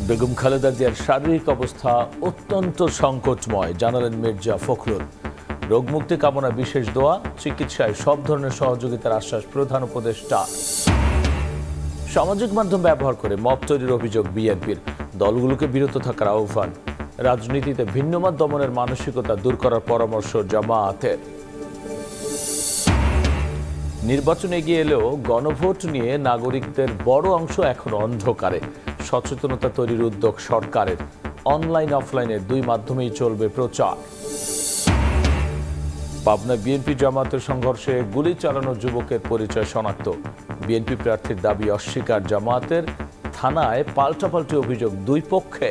বেগম খালেদা জিয়ার শারীরিক অবস্থা অত্যন্ত সংকটময় জানালেন মির্জা ফখরুল। রোগমুক্তি কামনা বিশেষ দোয়া, চিকিৎসায় সব ধরনের সহযোগিতার আশ্বাস প্রধান উপদেষ্টা। সামাজিক মাধ্যম ব্যবহার করে মব তৈরির অভিযোগ বিএনপির, দলগুলোকে বিরত থাকার আহ্বান। রাজনীতিতে ভিন্নমত দমনের মানসিকতা দূর করার পরামর্শ জামায়াতের। নির্বাচন এগিয়ে এলেও গণভোট নিয়ে নাগরিকদের বড় অংশ এখনো অন্ধকারে। সচেতনতা তৈরির উদ্যোগ সরকারের। অনলাইন অফলাইনে দুই মাধ্যমেই চলবে প্রচার। পাবনা বিএনপি জামায়াতের সংঘর্ষে গুলি চালানো যুবকের পরিচয় শনাক্ত। বিএনপি প্রার্থীর দাবি অস্বীকার জামায়াতের। থানায় পাল্টাপাল্টি অভিযোগ দুই পক্ষে।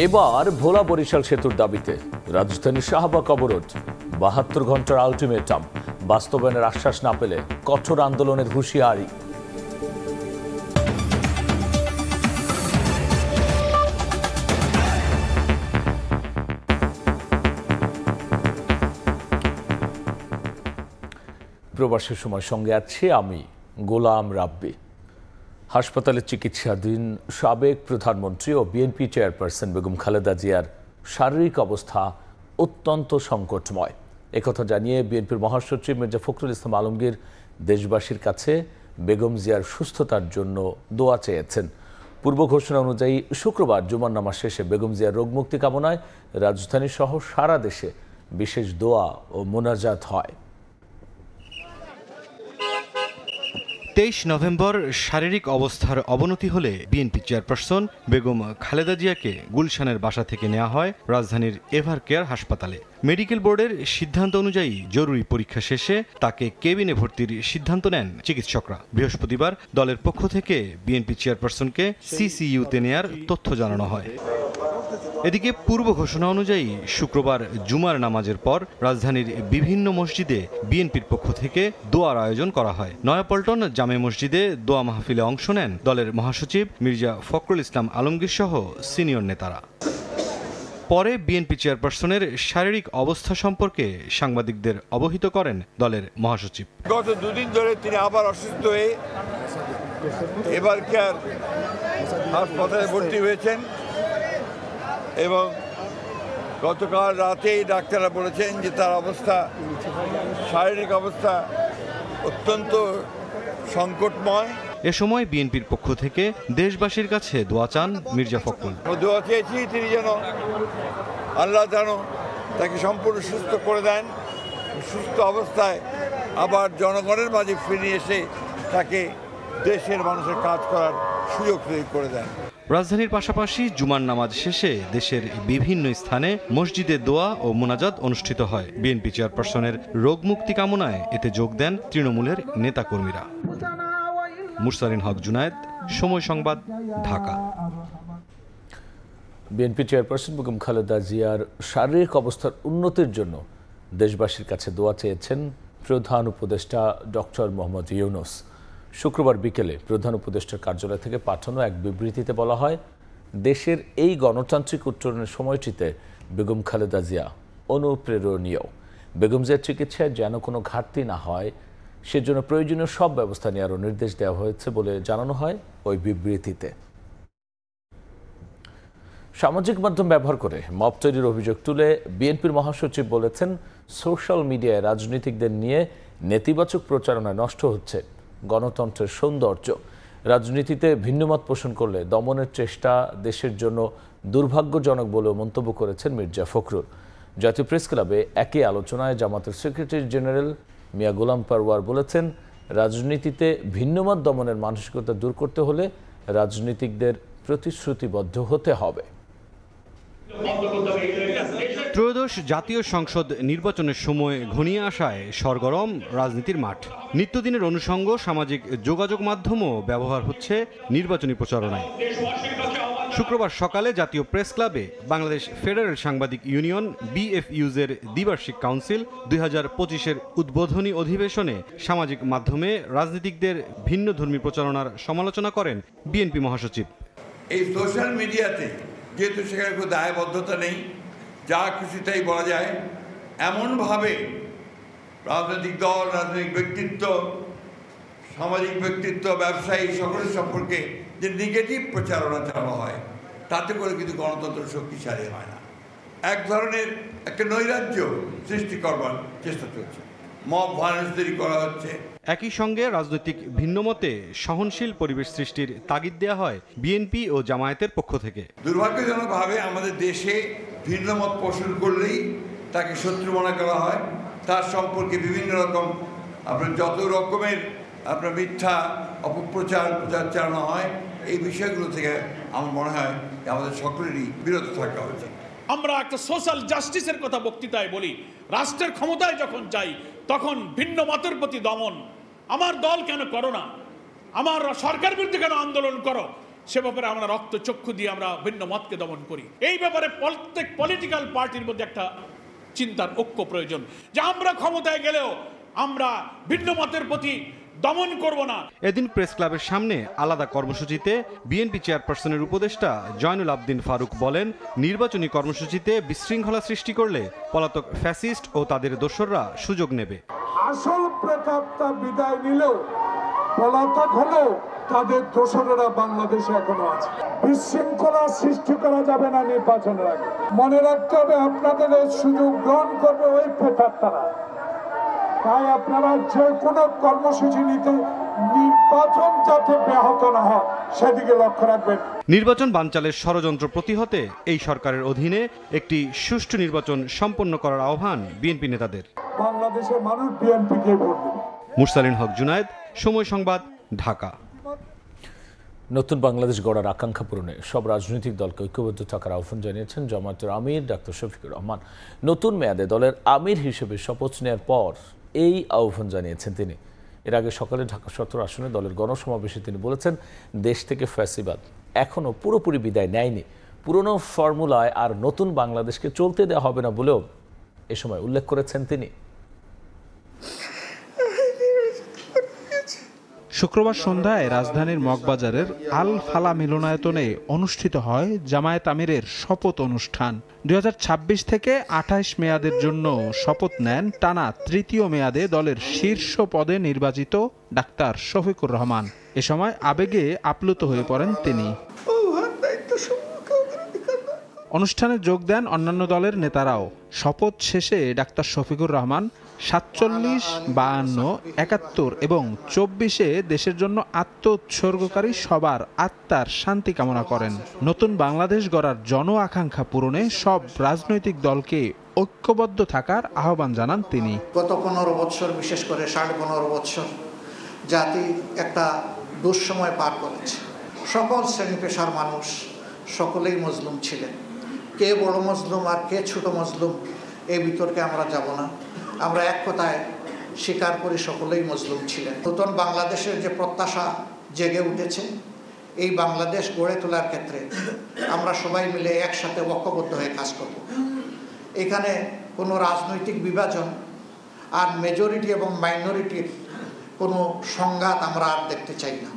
এবার ভোলা বরিশাল সেতুর দাবিতে রাজধানীর শাহবাগ অবরোধ। ৭২ ঘন্টার আলটিমেটাম বাস্তবায়নের আশ্বাস না পেলে কঠোর আন্দোলনের হুঁশিয়ারি। প্রবাসের সময় সঙ্গে আছি আমি গোলাম রাব্বি। হাসপাতালে চিকিৎসাধীন সাবেক প্রধানমন্ত্রী ও বিএনপি চেয়ারপারসন বেগম খালেদা জিয়ার শারীরিক অবস্থা অত্যন্ত সংকটময়। একথা জানিয়ে বিএনপির মহাসচিব মির্জা ফখরুল ইসলাম আলমগীর দেশবাসীর কাছে বেগম জিয়ার সুস্থতার জন্য দোয়া চেয়েছেন। পূর্ব ঘোষণা অনুযায়ী শুক্রবার জুমার নামাজ শেষে বেগম জিয়ার রোগমুক্তি কামনায় রাজধানী সহ সারা দেশে বিশেষ দোয়া ও মোনাজাত হয়। ২৩ নভেম্বর শারীরিক অবস্থার অবনতি হলে বিএনপি চেয়ারপারসন বেগম খালেদা জিয়াকে গুলশানের বাসা থেকে নেওয়া হয় রাজধানীর এভার কেয়ার হাসপাতালে। মেডিকেল বোর্ডের সিদ্ধান্ত অনুযায়ী জরুরি পরীক্ষা শেষে তাকে কেবিনে ভর্তির সিদ্ধান্ত নেন চিকিৎসকরা। বৃহস্পতিবার দলের পক্ষ থেকে বিএনপি চেয়ারপারসনকে সিসিইউতে নেয়ার তথ্য জানানো হয়। এদিকে পূর্ব ঘোষণা অনুযায়ী শুক্রবার জুমার নামাজের পর রাজধানীর বিভিন্ন মসজিদে বিএনপির পক্ষ থেকে দোয়ার আয়োজন করা হয়। নয়াপল্টন জামে মসজিদে দোয়া মাহফিলে অংশ নেন দলের মহাসচিব মির্জা ফখরুল ইসলাম আলমগীর সহ সিনিয়র নেতারা। পরে বিএনপি চেয়ারপারসনের শারীরিক অবস্থা সম্পর্কে সাংবাদিকদের অবহিত করেন দলের মহাসচিব। গত দুদিন ধরে তিনি আবার অসুস্থ হয়ে এবার কেয়ার হাসপাতালে ভর্তি হয়েছেন এবং গতকাল রাতেই ডাক্তাররা বলেছেন যে তার অবস্থা, শারীরিক অবস্থা অত্যন্ত সংকটময়। এ সময় বিএনপির পক্ষ থেকে দেশবাসীর কাছে দোয়া চান মির্জা ফখরুল। দোয়া চেয়েছি তিনি যেন আল্লাহ যেন তাকে সম্পূর্ণ সুস্থ করে দেন, সুস্থ অবস্থায় আবার জনগণের মাঝে ফিরে এসে তাকে দেশের মানুষের কাজ করার সুযোগ তৈরি করে দেন। রাজধানীর পাশাপাশি জুমার নামাজ শেষে দেশের বিভিন্ন স্থানে মসজিদে দোয়া ও মোনাজাত অনুষ্ঠিত হয়। বিএনপি চেয়ারপারসনের রোগমুক্তি কামনায় এতে যোগ দেন তৃণমূলের নেতাকর্মীরা। মুরসালিন হক জুনায়েদ, সময় সংবাদ, ঢাকা। বিএনপি চেয়ারপারসন বেগম খালেদা জিয়ার শারীরিক অবস্থার উন্নতির জন্য দেশবাসীর কাছে দোয়া চেয়েছেন প্রধান উপদেষ্টা ডক্টর মোহাম্মদ ইউনূস। শুক্রবার বিকেলে প্রধান উপদেষ্টার কার্যালয় থেকে পাঠানো এক বিবৃতিতে বলা হয়, দেশের এই গণতান্ত্রিক উত্তরণের সময়টিতে বেগম খালেদা জিয়া অনুপ্রেরণীয়। বেগম জিয়ার চিকিৎসায় যেন কোনো ঘাটতি না হয় সেজন্য প্রয়োজনীয় সব ব্যবস্থা নেওয়ারও নির্দেশ দেওয়া হয়েছে বলে জানানো হয় ওই বিবৃতিতে। সামাজিক মাধ্যম ব্যবহার করে মব তৈরির অভিযোগ তুলে বিএনপির মহাসচিব বলেছেন, সোশ্যাল মিডিয়ায় রাজনীতিকদের নিয়ে নেতিবাচক প্রচারণা নষ্ট হচ্ছে গণতন্ত্রের সৌন্দর্য। রাজনীতিতে ভিন্নমত পোষণ করলে দমনের চেষ্টা দেশের জন্য দুর্ভাগ্যজনক বলেও মন্তব্য করেছেন মির্জা ফখরুল। জাতীয় প্রেস ক্লাবে একই আলোচনায় জামাতের সেক্রেটারি জেনারেল মিয়া গোলাম পারওয়ার বলেছেন, রাজনীতিতে ভিন্নমত দমনের মানসিকতা দূর করতে হলে রাজনীতিকদের প্রতিশ্রুতিবদ্ধ হতে হবে। ত্রয়োদশ জাতীয় সংসদ নির্বাচনের সময় ঘনিয়ে আসায় সরগরম রাজনীতির মাঠ। নিত্যদিনের অনুষঙ্গ সামাজিক যোগাযোগ মাধ্যমও ব্যবহার হচ্ছে নির্বাচনী প্রচারণায়। শুক্রবার সকালে জাতীয় প্রেস ক্লাবে বাংলাদেশ ফেডারেল সাংবাদিক ইউনিয়ন বিএফইউজের দ্বিবার্ষিক কাউন্সিল ২০২৫-এর উদ্বোধনী অধিবেশনে সামাজিক মাধ্যমে রাজনীতিকদের ভিন্নধর্মী প্রচারণার সমালোচনা করেন বিএনপি মহাসচিব। এই সোশ্যাল মিডিয়াতে যেহেতু সেখানে কোনো দায়বদ্ধতা নেই, যা খুশি তাই বলা যায়, এমনভাবে রাজনৈতিক দল, রাজনৈতিক ব্যক্তিত্ব, সামাজিক ব্যক্তিত্ব, ব্যবসায়ী সকলের সম্পর্কে যে নেগেটিভ প্রচারণা চালানো হয়, তাতে করে কিন্তু গণতন্ত্র শক্তিশালী হয় না। এক ধরনের একটা নৈরাজ্য সৃষ্টি করবার চেষ্টা চলছে, মব ভায়োলেন্স তৈরি করা হচ্ছে। একই সঙ্গে রাজনৈতিক ভিন্নমতে সহনশীল পরিবেশ সৃষ্টির তাগিদ দেওয়া হয় বিএনপি ও জামায়াতের পক্ষ থেকে। দুর্ভাগ্যজনকভাবে আমাদের দেশে ভিন্নমত পোষণ করলেই তাকে শত্রু মনে করা হয়, তার সম্পর্কে বিভিন্ন রকম আপনার যত রকমের আপনার মিথ্যা অপপ্রচার চালানো হয়। এই বিষয়গুলো থেকে আমার মনে হয় আমাদের সকলেরই বিরত থাকা উচিত। আমরা একটা সোশ্যাল জাস্টিসের কথা বক্তৃতায় বলি, রাষ্ট্রের ক্ষমতায় যখন যাই তখন ভিন্ন মতের প্রতি দমন, আমার দল কেন করো না, আমার সরকার বিরুদ্ধে কেন আন্দোলন করো, সে ব্যাপারে আমরা রক্ত চক্ষু দিয়ে আমরা ভিন্ন মতকে দমন করি। এই ব্যাপারে প্রত্যেক পলিটিক্যাল পার্টির মধ্যে একটা চিন্তার ঐক্য প্রয়োজন, যে আমরা ক্ষমতায় গেলেও আমরা ভিন্ন মতের প্রতি দমন করব না। এদিন প্রেস ক্লাবের সামনে আলাদা কর্মসূচিতে বিএনপি চেয়ারপারসনের উপদেষ্টা জয়নুল আবদিন ফারুক বলেন, নির্বাচনী কর্মসূচিতে বিশৃঙ্খলা সৃষ্টি করলে পলাতক ফ্যাসিস্ট ও তাদের দোসররা সুযোগ নেবে। আসল প্রেতাত্মা বিদায় নিলেও পলাতক হলেও তাদের দোসররা বাংলাদেশে এখনো আছে। বিশৃঙ্খলা সৃষ্টি করা যাবে না নির্বাচনের আগে। মনে রাখতে হবে আপনাদের এই সুযোগ গ্রহণ করবে ওই প্রেতাত্মারা। তাই আপনারা যে কোনো কর্মসূচি নিতে নির্বাচন যাতে ব্যাহত না হয় সেদিকে লক্ষ্য রাখবেন। নির্বাচন বানচালের ষড়যন্ত্র প্রতিহতে এই সরকারের অধীনে একটি সুষ্ঠু নির্বাচন সম্পন্ন করার আহ্বান বিএনপি নেতাদের। বাংলাদেশের মানুষ বিএনপিকে ভোট দেবে। মুরসালিন হক জুনায়েদ, সময় সংবাদ, ঢাকা। নতুন বাংলাদেশ গড়ার আকাঙ্ক্ষা পূরণে সব রাজনৈতিক দলকে ঐক্যবদ্ধ থাকার আহ্বান জানিয়েছেন জামায়াতের আমির ডাক্তার শফিকুর রহমান। নতুন মেয়াদে দলের আমির হিসেবে শপথ নেওয়ার পর এই আহ্বান জানিয়েছেন তিনি। এর আগে সকালে ঢাকা 17 আসনে দলের গণসমাবেশে তিনি বলেছেন, দেশ থেকে ফ্যাসিবাদ এখনও পুরোপুরি বিদায় নেয়নি, পুরনো ফর্মুলায় আর নতুন বাংলাদেশকে চলতে দেওয়া হবে না বলেও এ সময় উল্লেখ করেছেন তিনি। শুক্রবার সন্ধ্যায় রাজধানীর মগবাজারের আল ফালা মিলনায়তনে অনুষ্ঠিত হয় জামায়াত আমিরের শপথ অনুষ্ঠান। 2026 থেকে 28 মেয়াদের জন্য শপথ নেন টানা তৃতীয় মেয়াদে দলের শীর্ষ পদে নির্বাচিত ডাক্তার শফিকুর রহমান। এ সময় আবেগে আপ্লুত হয়ে পড়েন তিনি। অনুষ্ঠানে যোগ দেন অন্যান্য দলের নেতারাও। শপথ শেষে ডাক্তার শফিকুর রহমান 47, 52, 71 এবং 24-এ দেশের জন্য আত্মোৎসর্গকারী সবার আত্মার শান্তি কামনা করেন। নতুন বাংলাদেশ গড়ার জন আকাঙ্ক্ষা পূরণে সব রাজনৈতিক দলকে ঐক্যবদ্ধ থাকার আহ্বান জানান তিনি। গত 15 বছর, বিশেষ করে 15.5 বছর জাতি একটা দুঃসময় পার করেছে। সকল শ্রেণী পেশার মানুষ সকলেই মজলুম ছিলেন। কে বড় মজলুম আর কে ছোট মজলুম এই বিতর্কে আমরা যাব না। আমরা এক কথায় স্বীকার করি সকলেই মজলুম ছিলেন। নতুন বাংলাদেশের যে প্রত্যাশা জেগে উঠেছে, এই বাংলাদেশ গড়ে তোলার ক্ষেত্রে আমরা সবাই মিলে একসাথে ঐক্যবদ্ধ হয়ে কাজ করব। এখানে কোনো রাজনৈতিক বিভাজন আর মেজরিটি এবং মাইনরিটির কোনো সংঘাত আমরা আর দেখতে চাই না।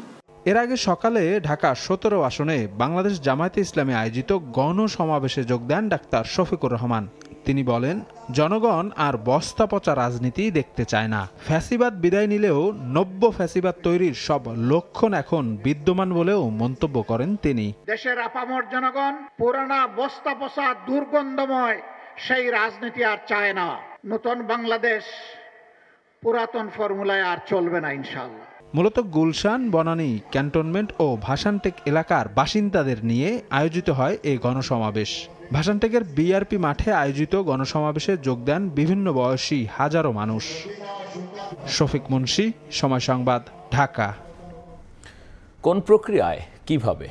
এর আগে সকালে ঢাকা 17 আসনে বাংলাদেশ জামায়াতে ইসলামী আয়োজিত গণসমাবেশে যোগ দেন ডাক্তার শফিকুর রহমান। তিনি বলেন, জনগণ আর বস্তা পচা রাজনীতি দেখতে চায় না। ফ্যাসিবাদ বিদায় নিলেও নব্য ফ্যাসিবাদ তৈরির সব লক্ষণ এখন বিদ্যমান বলেও মন্তব্য করেন তিনি। দেশের আপামর জনগণ পুরানা বস্তা পচা দুর্গন্ধময় সেই রাজনীতি আর চায় না। নতুন বাংলাদেশ পুরাতন ফর্মুলায় আর চলবে না ইনশাআল্লাহ। মূলত গুলশান, বনানী, ক্যান্টনমেন্ট ও ভাসানটেক এলাকার বাসিন্দাদের নিয়ে আয়োজিত হয় এই গণসমাবেশ। ভাসানটেকের বিআরপি মাঠে আয়োজিত গণসমাবেশে যোগ দেন বিভিন্ন বয়সী হাজারো মানুষ। শফিক মুন্সি, সময় সংবাদ, ঢাকা। কোন প্রক্রিয়ায়, কিভাবে,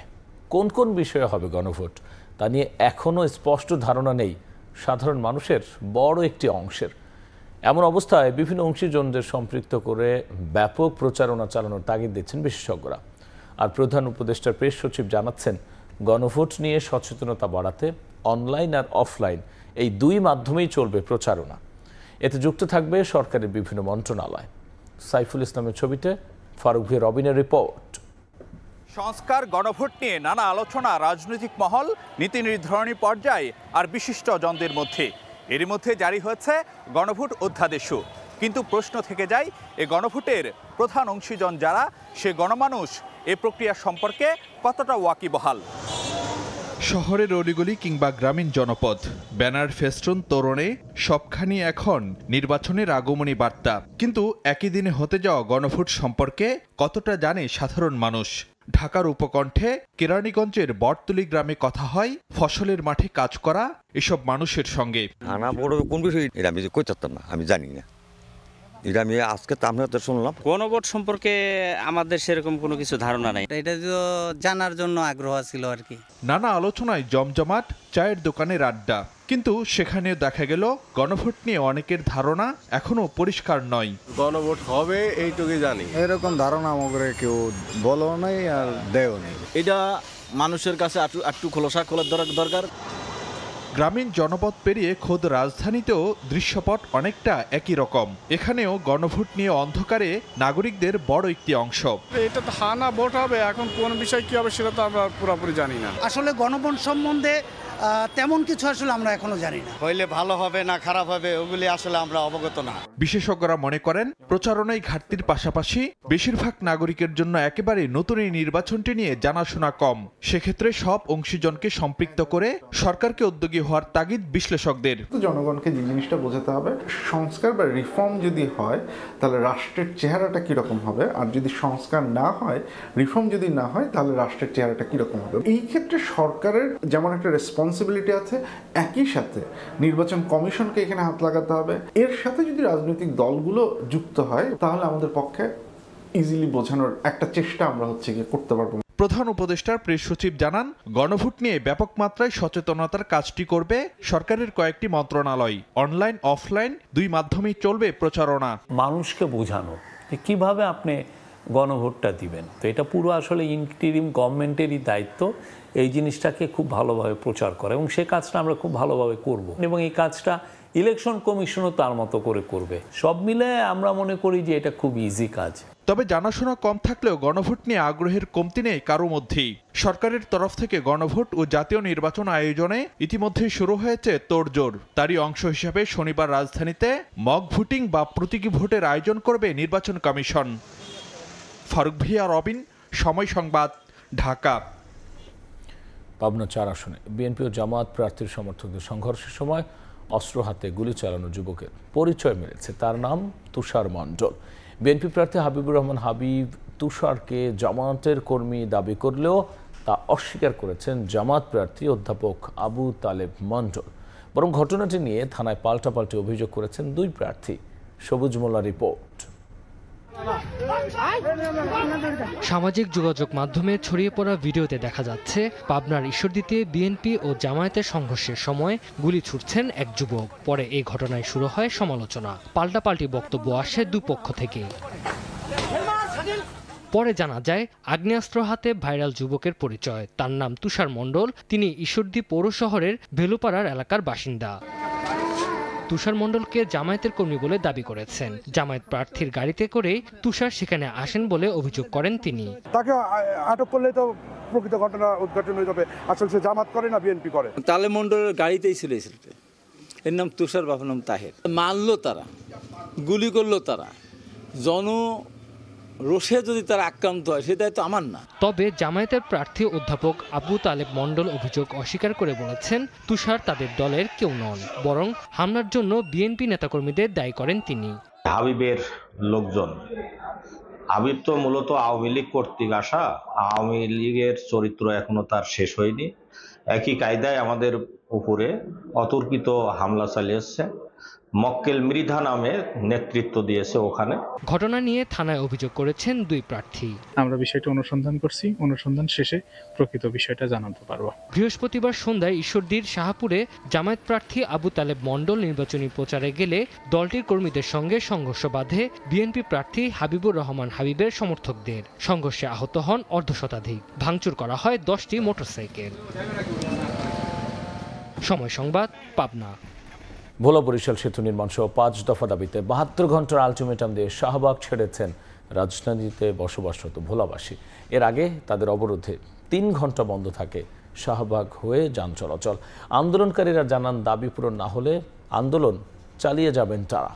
কোন কোন বিষয়ে হবে গণভোট তা নিয়ে এখনও স্পষ্ট ধারণা নেই সাধারণ মানুষের বড় একটি অংশের। এমন অবস্থায় বিভিন্ন অংশীজনদের সম্পৃক্ত করে ব্যাপক প্রচারণা চালানোর তাগিদ দিচ্ছেন বিশেষজ্ঞরা। আর প্রধান উপদেষ্টার প্রেস সচিব জানাচ্ছেন, গণভোট নিয়ে সচেতনতা বাড়াতে অনলাইন আর অফলাইন এই দুই মাধ্যমেই চলবে প্রচারণা। এতে যুক্ত থাকবে সরকারের বিভিন্ন মন্ত্রণালয়। সাইফুল ইসলামের ছবিতে ফারুক ভি রবিনের রিপোর্ট। সংস্কার গণভোট নিয়ে নানা আলোচনা রাজনৈতিক মহল, নীতি নির্ধারণী পর্যায়ে আর বিশিষ্ট জনদের মধ্যে। এরই মধ্যে জারি হয়েছে গণভোট অধ্যাদেশও। কিন্তু প্রশ্ন থেকে যায় এই গণভোটের প্রধান অংশীজন যারা সে গণমানুষ এ প্রক্রিয়া সম্পর্কে কতটা ওয়াকিবহাল। শহরের অলিগলি কিংবা গ্রামীণ জনপদ, ব্যানার ফেস্টুন তোরণে সবখানি এখন নির্বাচনের আগমনী বার্তা। কিন্তু একই দিনে হতে যাওয়া গণভোট সম্পর্কে কতটা জানে সাধারণ মানুষ? ঢাকার উপকণ্ঠে কেরানীগঞ্জের বটতলী গ্রামে কথা হয় ফসলের মাঠে কাজ করা এসব মানুষের সঙ্গে। কোন বিষয় এটা আমি কই চাচ্তাম না, আমি জানি না। এটা আমি আজকে তো শুনলাম। গণভোট সম্পর্কে আমাদের সেরকম কোনো কিছু ধারণা নাই, এটা তো জানার জন্য আগ্রহ ছিল আর কি। নানা আলোচনায় জমজমাট, চায়ের দোকানের আড্ডা, কিন্তু সেখানেও দেখা গেল গণভোট নিয়ে অনেকের ধারণা এখনো পরিষ্কার নয়। গণভোট হবে এইটুকুই জানি, এরকম ধারণা আমাদের কেউ বলো নাই আর দেও নেই। এটা মানুষের কাছে একটু খোলসা খোলার দরকার। গ্রামীণ জনপদ পেরিয়ে খোদ রাজধানীতেও দৃশ্যপট অনেকটা একই রকম। এখানেও গণভোট নিয়ে অন্ধকারে নাগরিকদের বড় একটি অংশ। এটা তো হানা ভোট হবে, এখন কোন বিষয় কি হবে সেটা তো আমরা পুরোপুরি জানি না। আসলে গণভোট সম্বন্ধে তেমন কিছু আসলে আমরা এখনো জানি না। হইলে ভালো হবে না খারাপ হবে ওগুলি আসলে আমরা অবগত না। বিশেষজ্ঞরা মনে করেন প্রচারণায় ঘাটতির পাশাপাশি বেশিরভাগ নাগরিকের জন্য একেবারে নতুন এই নির্বাচনটি নিয়ে জানাশোনা কম। সেক্ষেত্রে সব অংশীজনকে সম্পৃক্ত করে সরকারকে উদ্যোগী হওয়ার তাগিদ বিশ্লেষকদের। জনগণকে যে জিনিসটা বোঝাতে হবে, সংস্কার বা রিফর্ম যদি হয় তাহলে রাষ্ট্রের চেহারাটা কিরকম হবে, আর যদি সংস্কার না হয়, রিফর্ম যদি না হয়, তাহলে রাষ্ট্রের চেহারাটা কিরকম হবে। এই ক্ষেত্রে সরকারের যেমন একটা রেসপন্সিবিলিটি আছে, একই সাথে নির্বাচন কমিশনকে এখানে হাত লাগাতে হবে। এর সাথে যদি রাজনৈতিক দলগুলো যুক্ত হয় তাহলে আমাদের পক্ষে ইজিলি বোঝানোর একটা চেষ্টা আমরা করতে পারবো। প্রধান উপদেষ্টার প্রেস সচিব জানান, গণভোট নিয়ে ব্যাপক মাত্রায় সচেতনতার কাজটি করবে সরকারের কয়েকটি মন্ত্রণালয়। অনলাইন অফলাইন দুই মাধ্যমেই চলবে প্রচারণা। মানুষকে বোঝানো যে কিভাবে আপনি গণভোটটা দিবেন, তো এটা পুরো আসলে ইন্টারিম গভর্নমেন্টেরই দায়িত্ব এই জিনিসটাকে খুব ভালোভাবে প্রচার করা, এবং সে কাজটা আমরা খুব ভালোভাবে করব, এবং এই কাজটা ইলেকশন কমিশনও তার মতো করে করবে। সব মিলে আমরা মনে করি যে এটা খুব ইজি কাজ। তবে জানাশোনা কম থাকলেও গণভোট নিয়ে আগ্রহের কমতি নেই কারো মধ্যেই। সরকারের তরফ থেকে গণভোট ও জাতীয় নির্বাচন আয়োজনে ইতিমধ্যেই শুরু হয়েছে তোড়জোড়। তারই অংশ হিসাবে শনিবার রাজধানীতে মক ভোটিং বা প্রতীকী ভোটের আয়োজন করবে নির্বাচন কমিশন। ফারুক ভিয়া, রবিন, সময় সংবাদ, ঢাকা। পাবনা 4 আসনে বিএনপি ও জামায়াত প্রার্থীর সমর্থকদের সংঘর্ষের সময় অস্ত্র হাতে গুলি চালানো যুবকের পরিচয় মিলেছে। তার নাম তুষার মণ্ডল। বিএনপি প্রার্থী হাবিবুর রহমান হাবিব তুষারকে জামায়াতের কর্মী দাবি করলেও তা অস্বীকার করেছেন জামায়াত প্রার্থী অধ্যাপক আবু তালেব মণ্ডল। বরং ঘটনাটি নিয়ে থানায় পাল্টাপাল্টি অভিযোগ করেছেন দুই প্রার্থী। সবুজ মোল্লা রিপোর্ট। সামাজিক যোগাযোগ মাধ্যমে ছড়িয়ে পড়া ভিডিওতে দেখা যাচ্ছে পাবনার ঈশ্বরদীতে বিএনপি ও জামায়াতের সংঘর্ষের সময় গুলি ছুড়ছেন এক যুবক। পরে এই ঘটনায় শুরু হয় সমালোচনা, পাল্টাপাল্টি বক্তব্য আসে দুপক্ষ থেকে। পরে জানা যায় আগ্নেয়াস্ত্র হাতে ভাইরাল যুবকের পরিচয়। তার নাম তুষার মণ্ডল। তিনি ঈশ্বরদী পৌর শহরের ভেলুপাড়ার এলাকার বাসিন্দা। তুষার মণ্ডলকে জামায়াতের কর্মী বলে দাবি করেছেন। জামায়াত প্রার্থীর গাড়িতে করে তুষার সেখানে আসেন বলে অভিযোগ করেন তিনি। তাকে আটক করলে তো প্রকৃত ঘটনা উদ্ঘাটন হয়ে যাবে। আসলে সে জামাত করে না বিএনপি করে। তালেব মণ্ডলের গাড়িতেই ছিল, এর নাম তুষার, বাবার নাম তাহের। মারলো তারা, গুলি করলো তারা, রোষে যদি তারা আক্রান্ত হয় সে দায়িত্ব আমার না। তবে জামায়াতের প্রার্থী অধ্যাপক আবু তালেব মণ্ডল অভিযোগ অস্বীকার করে বলেছেন তুষার তাদের দলের কেউ নন, বরং হামলার জন্য বিএনপি নেতাকর্মীদের দায়ী করেন তিনি। হাবিবের লোকজন, হাবিব তো মূলত আওয়ামী লীগ কর্তৃক আসা, আওয়ামী লীগের চরিত্র এখনো তার শেষ হয়নি। একই কায়দায় আমাদের উপরে অতর্কিত হামলা চালিয়েছে। মক্কেল মৃধা নামে নেতৃত্ব দিয়েছে ওখানে। ঘটনা নিয়ে থানায় অভিযোগ করেছেন দুই প্রার্থী। আমরা বিষয়টা অনুসন্ধান করছি, অনুসন্ধান শেষে প্রকৃত বিষয়টা জানাতে পারবো। বৃহস্পতিবার সন্ধ্যায় ঈশ্বরদীর শাহপুরে জামায়াত প্রার্থী আবু তালেব মণ্ডল নির্বাচনী প্রচারে গেলে দলটির কর্মীদের সঙ্গে সংঘর্ষ বাধে বিএনপি প্রার্থী হাবিবুর রহমান হাবিবের সমর্থকদের। সংঘর্ষে আহত হন অর্ধশতাধিক। ভাঙচুর করা হয় 10টি মোটরসাইকেল। সময় সংবাদ, পাবনা। ভোলা বরিশাল সেতু নির্মাণ সহ 5 দফা দাবিতে 72 ঘন্টার আলটিমেটাম দিয়ে শাহবাগ ছেড়েছেন রাজধানীতে বসবাসরত ভোলাবাসী। এর আগে তাদের অবরোধে 3 ঘন্টা বন্ধ থাকে শাহবাগ হয়ে যান চলাচল। আন্দোলনকারীরা জানান দাবি পূরণ না হলে আন্দোলন চালিয়ে যাবেন তারা।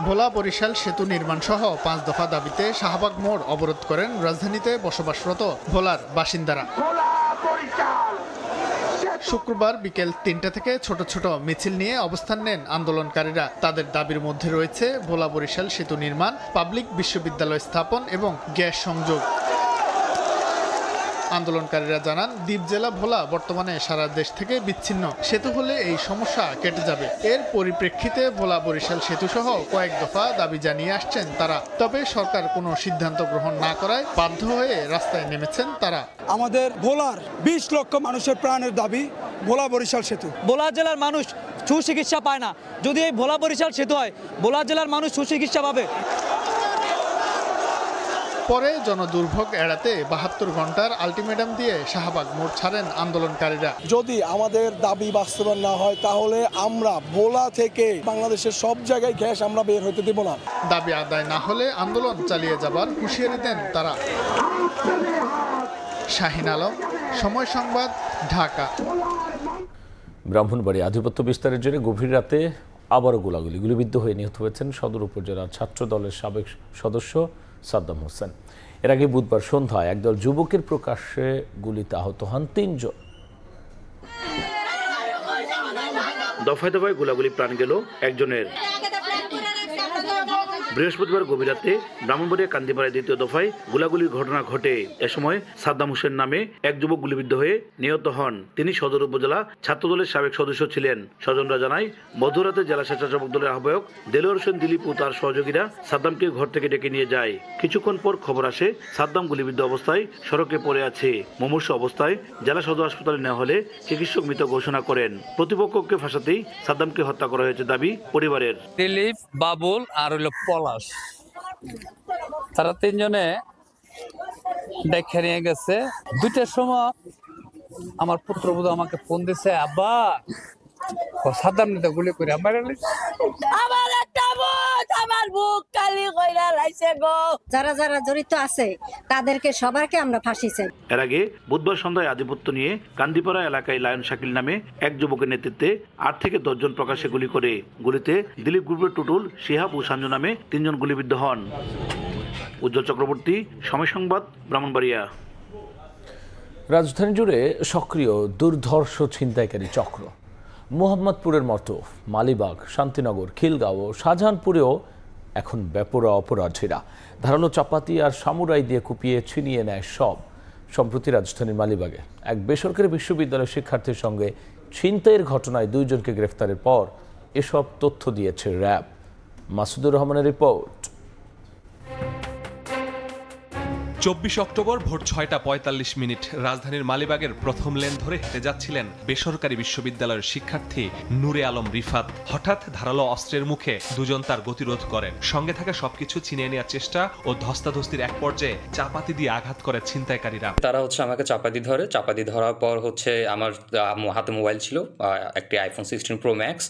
ভোলা বরিশাল সেতু নির্মাণ সহ 5 দফা দাবিতে শাহবাগ মোড় অবরোধ করেন রাজধানীতে বসবাসরত ভোলার বাসিন্দারা। শুক্রবার বিকেল 3টা থেকে ছোট ছোট মিছিল নিয়ে অবস্থান নেন আন্দোলনকারীরা। তাদের দাবির মধ্যে রয়েছে ভোলা বরিশাল সেতু নির্মাণ, পাবলিক বিশ্ববিদ্যালয় স্থাপন এবং গ্যাস সংযোগ। আন্দোলনকারীরা জানান, দ্বীপ জেলা ভোলা বর্তমানে সারা দেশ থেকে বিচ্ছিন্ন। সেতু হলে এই সমস্যা কেটে যাবে। এর পরিপ্রেক্ষিতে ভোলা বরিশাল সেতু সহ কয়েক দফা দাবি জানিয়ে আসছেন তারা। তবে সরকার কোনো সিদ্ধান্ত গ্রহণ না করায় বাধ্য হয়ে রাস্তায় নেমেছেন তারা। আমাদের ভোলার 20 লক্ষ মানুষের প্রাণের দাবি ভোলা বরিশাল সেতু। ভোলা জেলার মানুষ সুচিকিৎসা পায় না। যদি এই ভোলা বরিশাল সেতু হয়, ভোলা জেলার মানুষ সুচিকিৎসা পাবে। পরে জনদুর্ভোগ এড়াতে 72 ঘন্টার আলটিমেটাম দিয়ে শাহবাগ মোড় ছাড়েন আন্দোলনকারীরা। যদি আমাদের দাবি বাস্তবায়ন না হয় তাহলে আমরা ভোলা থেকে বাংলাদেশের সব জায়গায় গ্যাস আমরা বের হতে দেব না। দাবি আদায় না হলে আন্দোলন চালিয়ে যাবার হুঁশিয়ারি দেন তারা। শাহিন আলম, সময় সংবাদ, ঢাকা। ব্রাহ্মণবাড়িয়া আধিপত্য বিস্তারের জন্য গভীর রাতে আবারও গুলিবিদ্ধ হয়ে নিহত হয়েছেন সদর উপজেলার ছাত্র দলের সাবেক সদস্য সাদ্দাম হোসেন। এর আগে বুধবার সন্ধ্যায় একদল যুবকের প্রকাশ্যে গুলিতে আহত হন 3 জন। দফায় দফায় গোলাগুলি প্রাণ গেল একজনের। বৃহস্পতিবার গভীর রাতে ব্রাহ্মণবাড়িয়া কান্দিপাড়ায় দ্বিতীয় দফায় গোলাগুলির ঘটনা ঘটে। এ সময় সাদ্দাম হোসেন নামে এক যুবক গুলিবিদ্ধ হয়ে নিহত হন। তিনি সদর উপজেলা ছাত্রদলের সাবেক সদস্য ছিলেন। স্বজনরা জানায়, মধ্যরাতে জেলা স্বেচ্ছাসেবক দলের আহ্বায়ক দেলোয়ার হোসেন দিলীপ ও তার সহযোগীরা সাদ্দামকে ঘর থেকে ডেকে নিয়ে যায়। কিছুক্ষণ পর খবর আসে সাদ্দাম গুলিবিদ্ধ অবস্থায় সড়কে পড়ে আছে। মুমূর্ষু অবস্থায় জেলা সদর হাসপাতালে নেওয়া হলে চিকিৎসক মৃত ঘোষণা করেন। প্রতিপক্ষকে ফাঁসাতেই সাদ্দামকে হত্যা করা হয়েছে দাবি পরিবারের। দিলীপ, বাবুল আর হইল পলাশ, তারা 3 জনে দেখে নিয়ে গেছে। 2টার সময় আমার পুত্রবধূ আমাকে ফোন দিছে, আব্বা সাদ্দাম নিতে গুলি করে আমার একটা আমার বুক কালি কইরা লাইছে গো। যারা যারা জড়িত আছে তাদেরকে সবাইকে আমরা ফাঁসি চাই। এর আগে বুধবার সন্ধ্যায় আধিপত্য নিয়ে কান্দিপাড়া এলাকায় লায়ন শাকিল নামে এক যুবকের নেতৃত্বে 8 থেকে 10 জন প্রকাশ্যে গুলি করে। গুলিতে দিলীপ গ্রুপের টুটুল, শিহাব ও সঞ্জু নামে 3 জন গুলিবিদ্ধ হন। উজ্জ্বল চক্রবর্তী, সময় সংবাদ, ব্রাহ্মণবাড়িয়া। রাজধানী জুড়ে সক্রিয় দুর্ধর্ষ ছিনতাইকারী চক্র। মোহাম্মদপুরের মতো মালিবাগ, শান্তিনগর, খিলগাঁও ও শাহজাহানপুরেও এখন বেপরোয়া অপরাধীরা ধারালো চাপাতি আর সামুরাই দিয়ে কুপিয়ে ছিনিয়ে নেয় সব। সম্প্রতি রাজধানীর মালিবাগে এক বেসরকারি বিশ্ববিদ্যালয়ের শিক্ষার্থীর সঙ্গে ছিনতাইয়ের ঘটনায় 2 জনকে গ্রেফতারের পর এসব তথ্য দিয়েছে র্যাব। মাসুদুর রহমানের রিপোর্ট। 24 অক্টোবর ভোর 6:45 রাজধানীর মালিবাগের প্রথম লেন ধরে হেঁটে যাচ্ছিলেন বেসরকারি বিশ্ববিদ্যালয়ের শিক্ষার্থী নূরে আলম রিফাত। হঠাৎ ধারালো অস্ত্রের মুখে 2 জন তার গতিরোধ করেন। সঙ্গে থাকা সবকিছু ছিনিয়ে নেওয়ার চেষ্টা ও ধস্তাধস্তির এক পর্যায়ে চাপাতি দিয়ে আঘাত করে ছিনতাইকারীরা। তারা আমাকে চাপাতি ধরার পর আমার হাতে মোবাইল ছিল, একটি আইফোন 16 প্রো ম্যাক্স।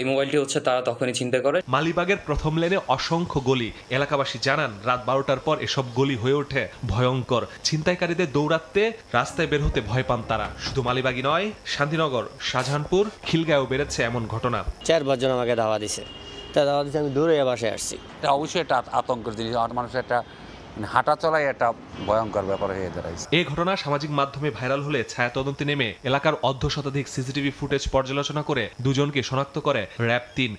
এই মোবাইলটি তারা তখনই ছিনতাই করে। মালিবাগের প্রথম লেনে অসংখ্য গলি। এলাকাবাসী জানান, রাত 12টার পর এসব গলি হয়ে ওঠে ভয়ঙ্কর। ছিনতাইকারীদের দৌড়াতে রাস্তায় বের হতে ভয় পান তারা। শুধু মালিবাগই নয়, শান্তিনগর, শাহজাহানপুর, খিলগাঁও বেড়েছে এমন ঘটনা। 4-5 জন আমাকে দাওয়া দিছে, আমি দূরে বাসায় আসছি। অবশ্যই একটা আতঙ্কের জিনিস, মানুষের একটা হাঁটা চলাই একটা ভয়ঙ্কর ব্যাপার হয়ে দাঁড়াইছে। এই ঘটনা সামাজিক মাধ্যমে ভাইরাল হলে ছায়া তদন্তে নেমে এলাকার অর্ধশতাধিক সিসিটিভি ফুটেজ পর্যালোচনা করে 2 জনকে শনাক্ত করে র্যাব 3।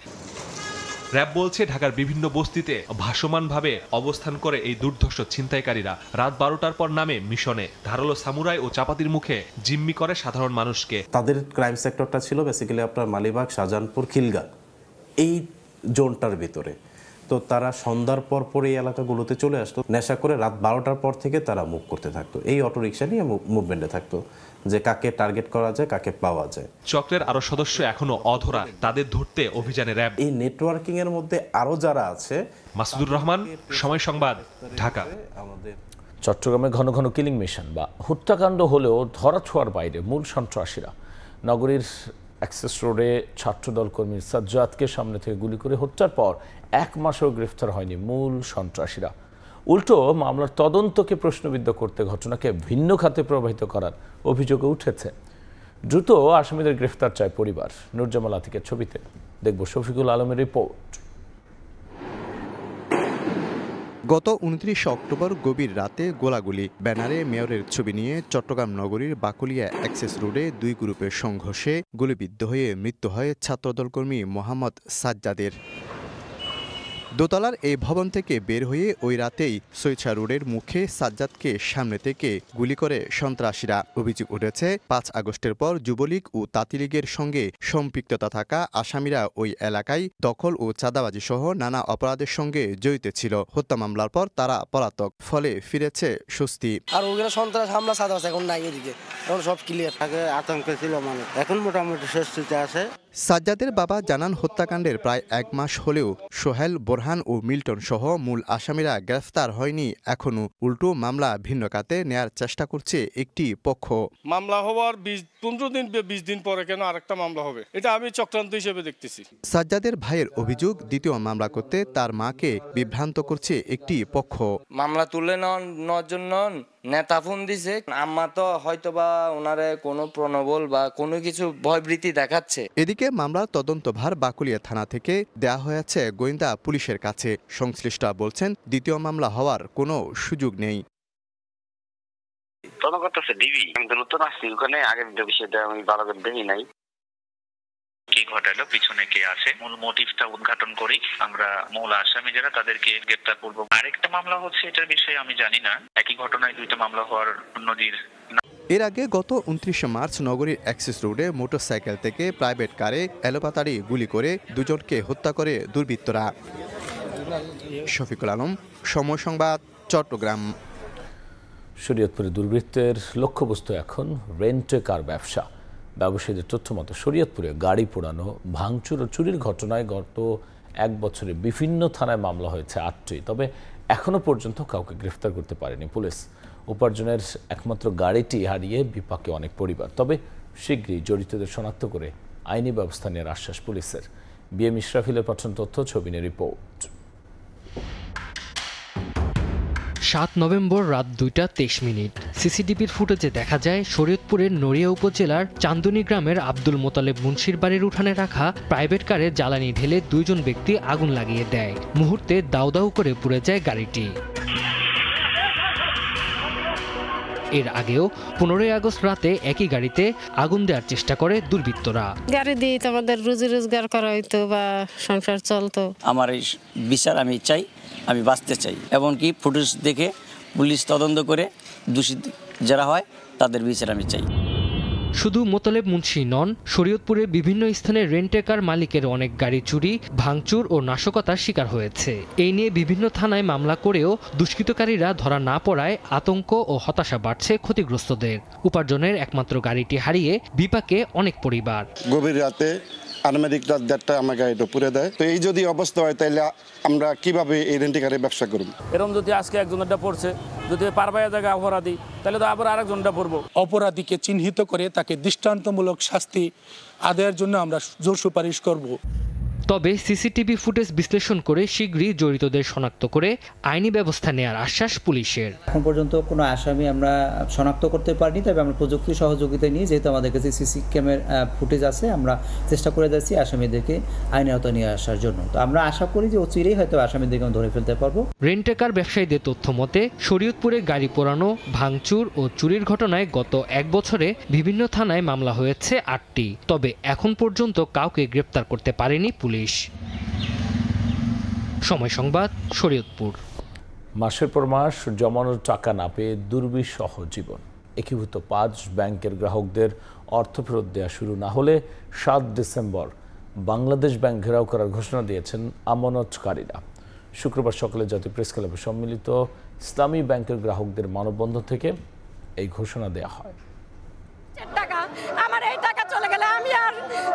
র্যাব বলছে, ঢাকার বিভিন্ন বস্তিতে ভাসমানভাবে অবস্থান করে এই দুর্ধর্ষ ছিনতাইকারীরা। রাত 12টার পর নামে মিশনে। ধারালো সামুরাই ও চাপাতির মুখে জিম্মি করে সাধারণ মানুষকে। তাদের ক্রাইম সেক্টরটা ছিল বেসিক্যালি আপনার মালিবাগ, শাহজাহানপুর, খিলগাঁও এই জোনটার ভিতরে। তো তারা সন্ধ্যার পর এই এলাকাগুলোতে চলে আসতো, নেশা করে রাত 12টার পর থেকে তারা মুভ করতে থাকতো। এই অটোরিকশা নিয়ে মুভমেন্টে থাকতো, যে কাকে টার্গেট করা যায়, কাকে পাওয়া যায়। চক্রের আরো সদস্য এখনো অধরা, তাদের ধরতে অভিযানে র্যাব। এই নেটওয়ার্কিং এর মধ্যে আরো যারা আছে। মাসুদুর রহমান, সময় সংবাদ, ঢাকা। চট্টগ্রামে ঘন ঘন কিলিং মিশন বা হত্যাকাণ্ড হলেও ধরাছোঁয়ার বাইরে মূল সন্ত্রাসীরা। নগরীর অ্যাক্সেস রোডে ছাত্রদল কর্মী সাজ্জাদকে সামনে থেকে গুলি করে হত্যার পর 1 মাসেও গ্রেফতার হয়নি মূল সন্ত্রাসীরা। উল্টো মামলার তদন্তকে প্রশ্নবিদ্ধ করতে ঘটনাকে ভিন্ন খাতে প্রবাহিত করার অভিযোগও উঠেছে। দ্রুত আসামিদের গ্রেফতার চায় পরিবার। নুরজামাল আতিকের ছবিতে দেখব শফিকুল আলমের রিপোর্ট। গত 29 অক্টোবর গভীর রাতে গোলাগুলি, ব্যানারে মেয়রের ছবি নিয়ে চট্টগ্রাম নগরীর বাকুলিয়া অ্যাক্সেস রোডে দুই গ্রুপের সংঘর্ষে গুলিবিদ্ধ হয়ে মৃত্যু হয় ছাত্রদল কর্মী মোহাম্মদ সাজ্জাদের। দোতলার এই ভবন থেকে বের হয়ে ওই রাতেই সৈয়দশা রোডের মুখে সাজ্জাদকে সামনে থেকে গুলি করে সন্ত্রাসীরা। অভিযোগ উঠেছে 5 আগস্টের পর যুবলীগ ও তাঁতিলীগের সঙ্গে সম্পৃক্ততা থাকা আসামিরা ওই এলাকায় দখল ও চাঁদাবাজি সহ নানা অপরাধের সঙ্গে জড়িত ছিল। হত্যা মামলার পর তারা পলাতক, ফলে ফিরেছে স্বস্তি। আর ওগুলো সন্ত্রাস হামলা চাঁদাবাজি এখন নাই, এদিকে এখন সব ক্লিয়ার। আগে আতঙ্ক ছিল মানুষ, এখন মোটামুটি স্বস্তিতে আছে। সাজ্জাদের বাবা জানান হত্যাকাণ্ডের প্রায় 1 মাস হলেও সোহেল, বোরহান ও মিল্টন সহ মূল আসামিরা গ্রেফতার হয়নি এখনো। উল্টো মামলা ভিন্ন খাতে নেয়ার চেষ্টা করছে একটি পক্ষ। মামলা হওয়ার 20 দিন পরে কেন আরেকটা মামলা হবে, এটা আমি চক্রান্ত হিসেবে দেখতেছি। সাজ্জাদের ভাইয়ের অভিযোগ, দ্বিতীয় মামলা করতে তার মাকে বিভ্রান্ত করছে একটি পক্ষ। মামলা তুলে নেওয়ার জন্য নেতা ফোন দিছে, আম্মা তো হয়তোবা ওনারে কোনো প্রণবল বা কোনো কিছু ভয়ভীতি দেখাচ্ছে। এদিকে মামলার তদন্তভার বাকুলিয়া থানা থেকে দেয়া হয়েছে গোয়েন্দা পুলিশের কাছে। সংশ্লিষ্টরা বলছেন দ্বিতীয় মামলা হওয়ার কোনো সুযোগ নেই। তদন্ত করতেছে ডিবি, আমি তো নতুন আসছি ওখানে, আগের বিষয়টা আমি ভালো করে দেখি নাই। কি ঘটালো, পিছনে কে আছে, মূল মোটিভটা উদ্ঘাটন করি আমরা মূল আসামি যারা তাদেরকে গ্রেফতার করব। আরেকটা মামলা হচ্ছে, এটার বিষয়ে আমি জানি না। একই ঘটনায় 2টা মামলা হওয়ার নজির। এর আগে গত 29 মার্চ নগরীর অ্যাক্সেস রোডে মোটরসাইকেল থেকে প্রাইভেট কারে এলোপাতাড়ি গুলি করে দুজনকে হত্যা করে দুর্বৃত্তরা। শফিকুল আলম, সময় সংবাদ, চট্টগ্রাম। শরীয়তপুরে দুর্বৃত্তের লক্ষ্যবস্তু এখন রেন্টে কার ব্যবসা। ব্যবসায়ীদের তথ্য মতো শরীয়তপুরে গাড়ি পোড়ানো, ভাঙচুর ও চুরির ঘটনায় গত 1 বছরে বিভিন্ন থানায় মামলা হয়েছে 8টি। তবে এখনও পর্যন্ত কাউকে গ্রেফতার করতে পারেনি পুলিশ। উপার্জনের একমাত্র গাড়িটি হারিয়ে বিপাকে অনেক পরিবার। তবে শীঘ্রই জড়িতদের শনাক্ত করে আইনি ব্যবস্থা নেওয়ার আশ্বাস পুলিশের। বিএম ইশরাফিলের পাঠানো তথ্য, ছবি নিয়ে রিপোর্ট। 7 নভেম্বর রাত 2:23। সিসিটিভির ফুটেজে দেখা যায় শরীয়তপুরের নড়িয়া উপজেলার চান্দনী গ্রামের আব্দুল মোতালেব মুন্সির বাড়ির উঠানে রাখা প্রাইভেট কারে জ্বালানি ঢেলে 2 জন ব্যক্তি আগুন লাগিয়ে দেয়। মুহূর্তে দাউ দাউ করে পুড়ে যায় গাড়িটি। এর আগেও 15 আগস্ট রাতে একই গাড়িতে আগুন দেওয়ার চেষ্টা করে দুর্বৃত্তরা। গাড়ি দিয়ে তো আমাদের রুজি রোজগার করা হইতো বা সংসার চলতো। আমার এই বিচার আমি চাই, আমি বাঁচতে চাই। এমনকি ফুটেজ দেখে পুলিশ তদন্ত করে দোষী যারা হয় তাদের বিচার আমি চাই। শুধু মোতালেব মুন্সি নন, শরীয়তপুরে বিভিন্ন স্থানে রেন্টে কার মালিকের অনেক গাড়ি চুরি, ভাঙচুর ও নাশকতার শিকার হয়েছে। এই নিয়ে বিভিন্ন থানায় মামলা করেও দুষ্কৃতকারীরা ধরা না পড়ায় আতঙ্ক ও হতাশা বাড়ছে ক্ষতিগ্রস্তদের। উপার্জনের একমাত্র গাড়িটি হারিয়ে বিপাকে অনেক পরিবার। গভীর রাতে আনুমানিক রাত 1:30 আমার গাড়িটা পুড়ে দেয়। তো এই যদি অবস্থা হয় তাহলে আমরা কিভাবে এই রেন্টে কারের ব্যবসা করব? এরকম যদি আজকে একজনেরটা পড়ছে, যদি পারবায়া জায়গা অপরাধী, তাহলে তো আবার আরেকজনটা পড়বো। অপরাধীকে চিহ্নিত করে তাকে দৃষ্টান্তমূলক শাস্তি আদায়ের জন্য আমরা জোর সুপারিশ করব। তবে সিসিটিভি ফুটেজ বিশ্লেষণ করে শীঘ্রই জড়িতদের শনাক্ত করে আইনি ব্যবস্থা নেওয়ার আশ্বাস পুলিশের। এখন পর্যন্ত কোনো আসামি আমরা শনাক্ত করতে পারিনি, তবে আমরা প্রযুক্তি সহযোগিতা নিয়ে, যেহেতু আমাদের কাছে সিসি ক্যামেরা ফুটেজ আছে, আমরা চেষ্টা করে যাচ্ছি আসামিদেরকে আইনের আওতায় নিয়ে আসার জন্য। তো আমরা আশা করি যে অচিরেই হয়তো আসামিদেরকে ধরে ফেলতে পারবো। রেন্টেকার ব্যবসায়ীদের তথ্য মতে শরীয়তপুরে গাড়ি পোড়ানো, ভাঙচুর ও চুরির ঘটনায় গত 1 বছরে বিভিন্ন থানায় মামলা হয়েছে 8টি। তবে এখন পর্যন্ত কাউকে গ্রেপ্তার করতে পারেনি পুলিশ। সময় সংবাদ, শরীয়তপুর। মাসের পর মাস জমানোর টাকা না পেয়ে দুর্বিষহ জীবন। একীভূত 5 ব্যাংকের গ্রাহকদের অর্থ ফেরত দেওয়া শুরু না হলে 7 ডিসেম্বর বাংলাদেশ ব্যাংক ঘেরাও করার ঘোষণা দিয়েছেন আমানতকারীরা। শুক্রবার সকালে জাতীয় প্রেস ক্লাবে সম্মিলিত ইসলামী ব্যাংকের গ্রাহকদের মানববন্ধন থেকে এই ঘোষণা দেওয়া হয়। আমার এই টাকা চলে গেলে আমি আর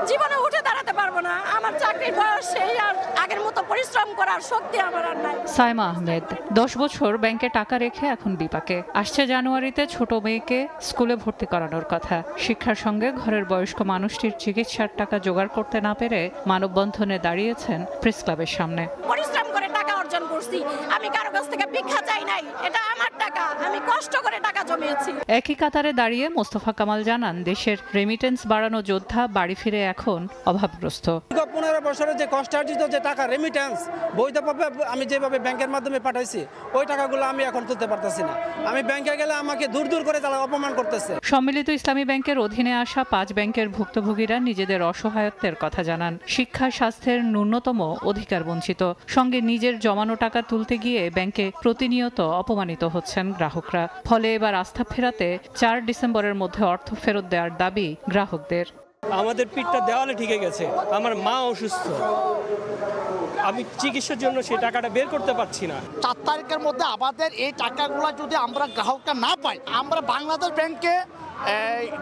জীবনে উঠে দাঁড়াতে পারবো না। আমার চাকরির বয়স সেই, আর আগের মতো পরিশ্রম করার শক্তি আমার আর নাই। সাইমা আহমেদ 10 বছর ব্যাংকে টাকা রেখে এখন বিপাকে। আসছে জানুয়ারিতে ছোট মেয়েকে স্কুলে ভর্তি করানোর কথা। শিক্ষার সঙ্গে ঘরের বয়স্ক মানুষটির চিকিৎসার টাকা জোগাড় করতে না পেরে মানববন্ধনে দাঁড়িয়েছেন প্রেস ক্লাবের সামনে। পরিশ্রম করে টাকা অর্জন করছি। আমি কারো কাছ থেকে ভিক্ষা চাই নাই, এটা আমার টাকা, আমি কষ্ট করে টাকা জমিয়েছি। একই কাতারে দাঁড়িয়ে মোস্তফা কামাল জানান, দেশের রেমিটেন্স বাড়ানো যোদ্ধা বাড়ি ফিরে এখন অভাবগ্রস্ত। 15 বছরের যে কষ্টার্জিত যে টাকা রেমিটেন্স বৈধভাবে আমি যেভাবে ব্যাংকের মাধ্যমে পাঠাইছি, ওই টাকাগুলো আমি এখন তুলতে পারতেছি না। আমি ব্যাংকে গেলে আমাকে দূর দূর করে তারা অপমান করতেছে। সম্মিলিত ইসলামী ব্যাংকের অধীনে আসা 5 ব্যাংকের ভুক্তভোগীরা নিজেদের অসহায়ত্বের কথা জানান। শিক্ষা, স্বাস্থ্যের ন্যূনতম অধিকার বঞ্চিত, সঙ্গে নিজের জমানো টাকা তুলতে গিয়ে ব্যাংকে প্রতিনিয়ত অপমানিত হচ্ছেন গ্রাহকরা। ফলে এবার আস্থা ফেরাতে 4 ডিসেম্বরের মধ্যে অর্থ ফেরত দেওয়ার দাবি গ্রাহকদের। আমাদের পিঠটা দেওয়ালে ঠিকে গেছে, আমার মা অসুস্থ, আমি চিকিৎসার জন্য সেই টাকাটা বের করতে পারছি না। 4 তারিখের মধ্যে আমাদের এই টাকাগুলো যদি আমরা গ্রাহকরা না পাই, আমরা বাংলাদেশ ব্যাংকে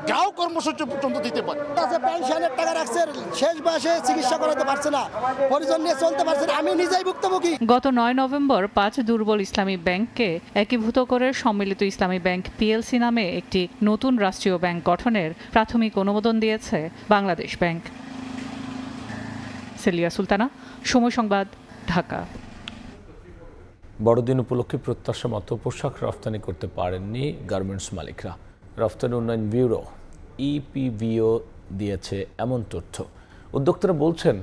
গ্রাহক কর্মসূচি পর্যন্ত দিতে পারি। পেনশনের টাকা রাখছে, শেষ বয়সে চিকিৎসা করাতে পারছে না, পরিজন নিয়ে চলতে পারছে না, আমি নিজেই ভুক্তভোগী। গত 9 নভেম্বর 5 দুর্বল ইসলামী ব্যাংককে একীভূত করে সম্মিলিত ইসলামী ব্যাংক পিএলসি নামে একটি নতুন রাষ্ট্রীয় ব্যাংক গঠনের প্রাথমিক অনুমোদন দিয়েছে বাংলাদেশ ব্যাংক। সেলিয়া সুলতানা, সময় সংবাদ, ঢাকা। বড়দিন উপলক্ষে প্রত্যাশা মতো পোশাক রফতানি করতে পারেননি গার্মেন্টস মালিকরা। রফতানি উন্নয়ন ব্যুরো ইপিবিও দিয়েছে এমন তথ্য। উদ্যোক্তারা বলছেন,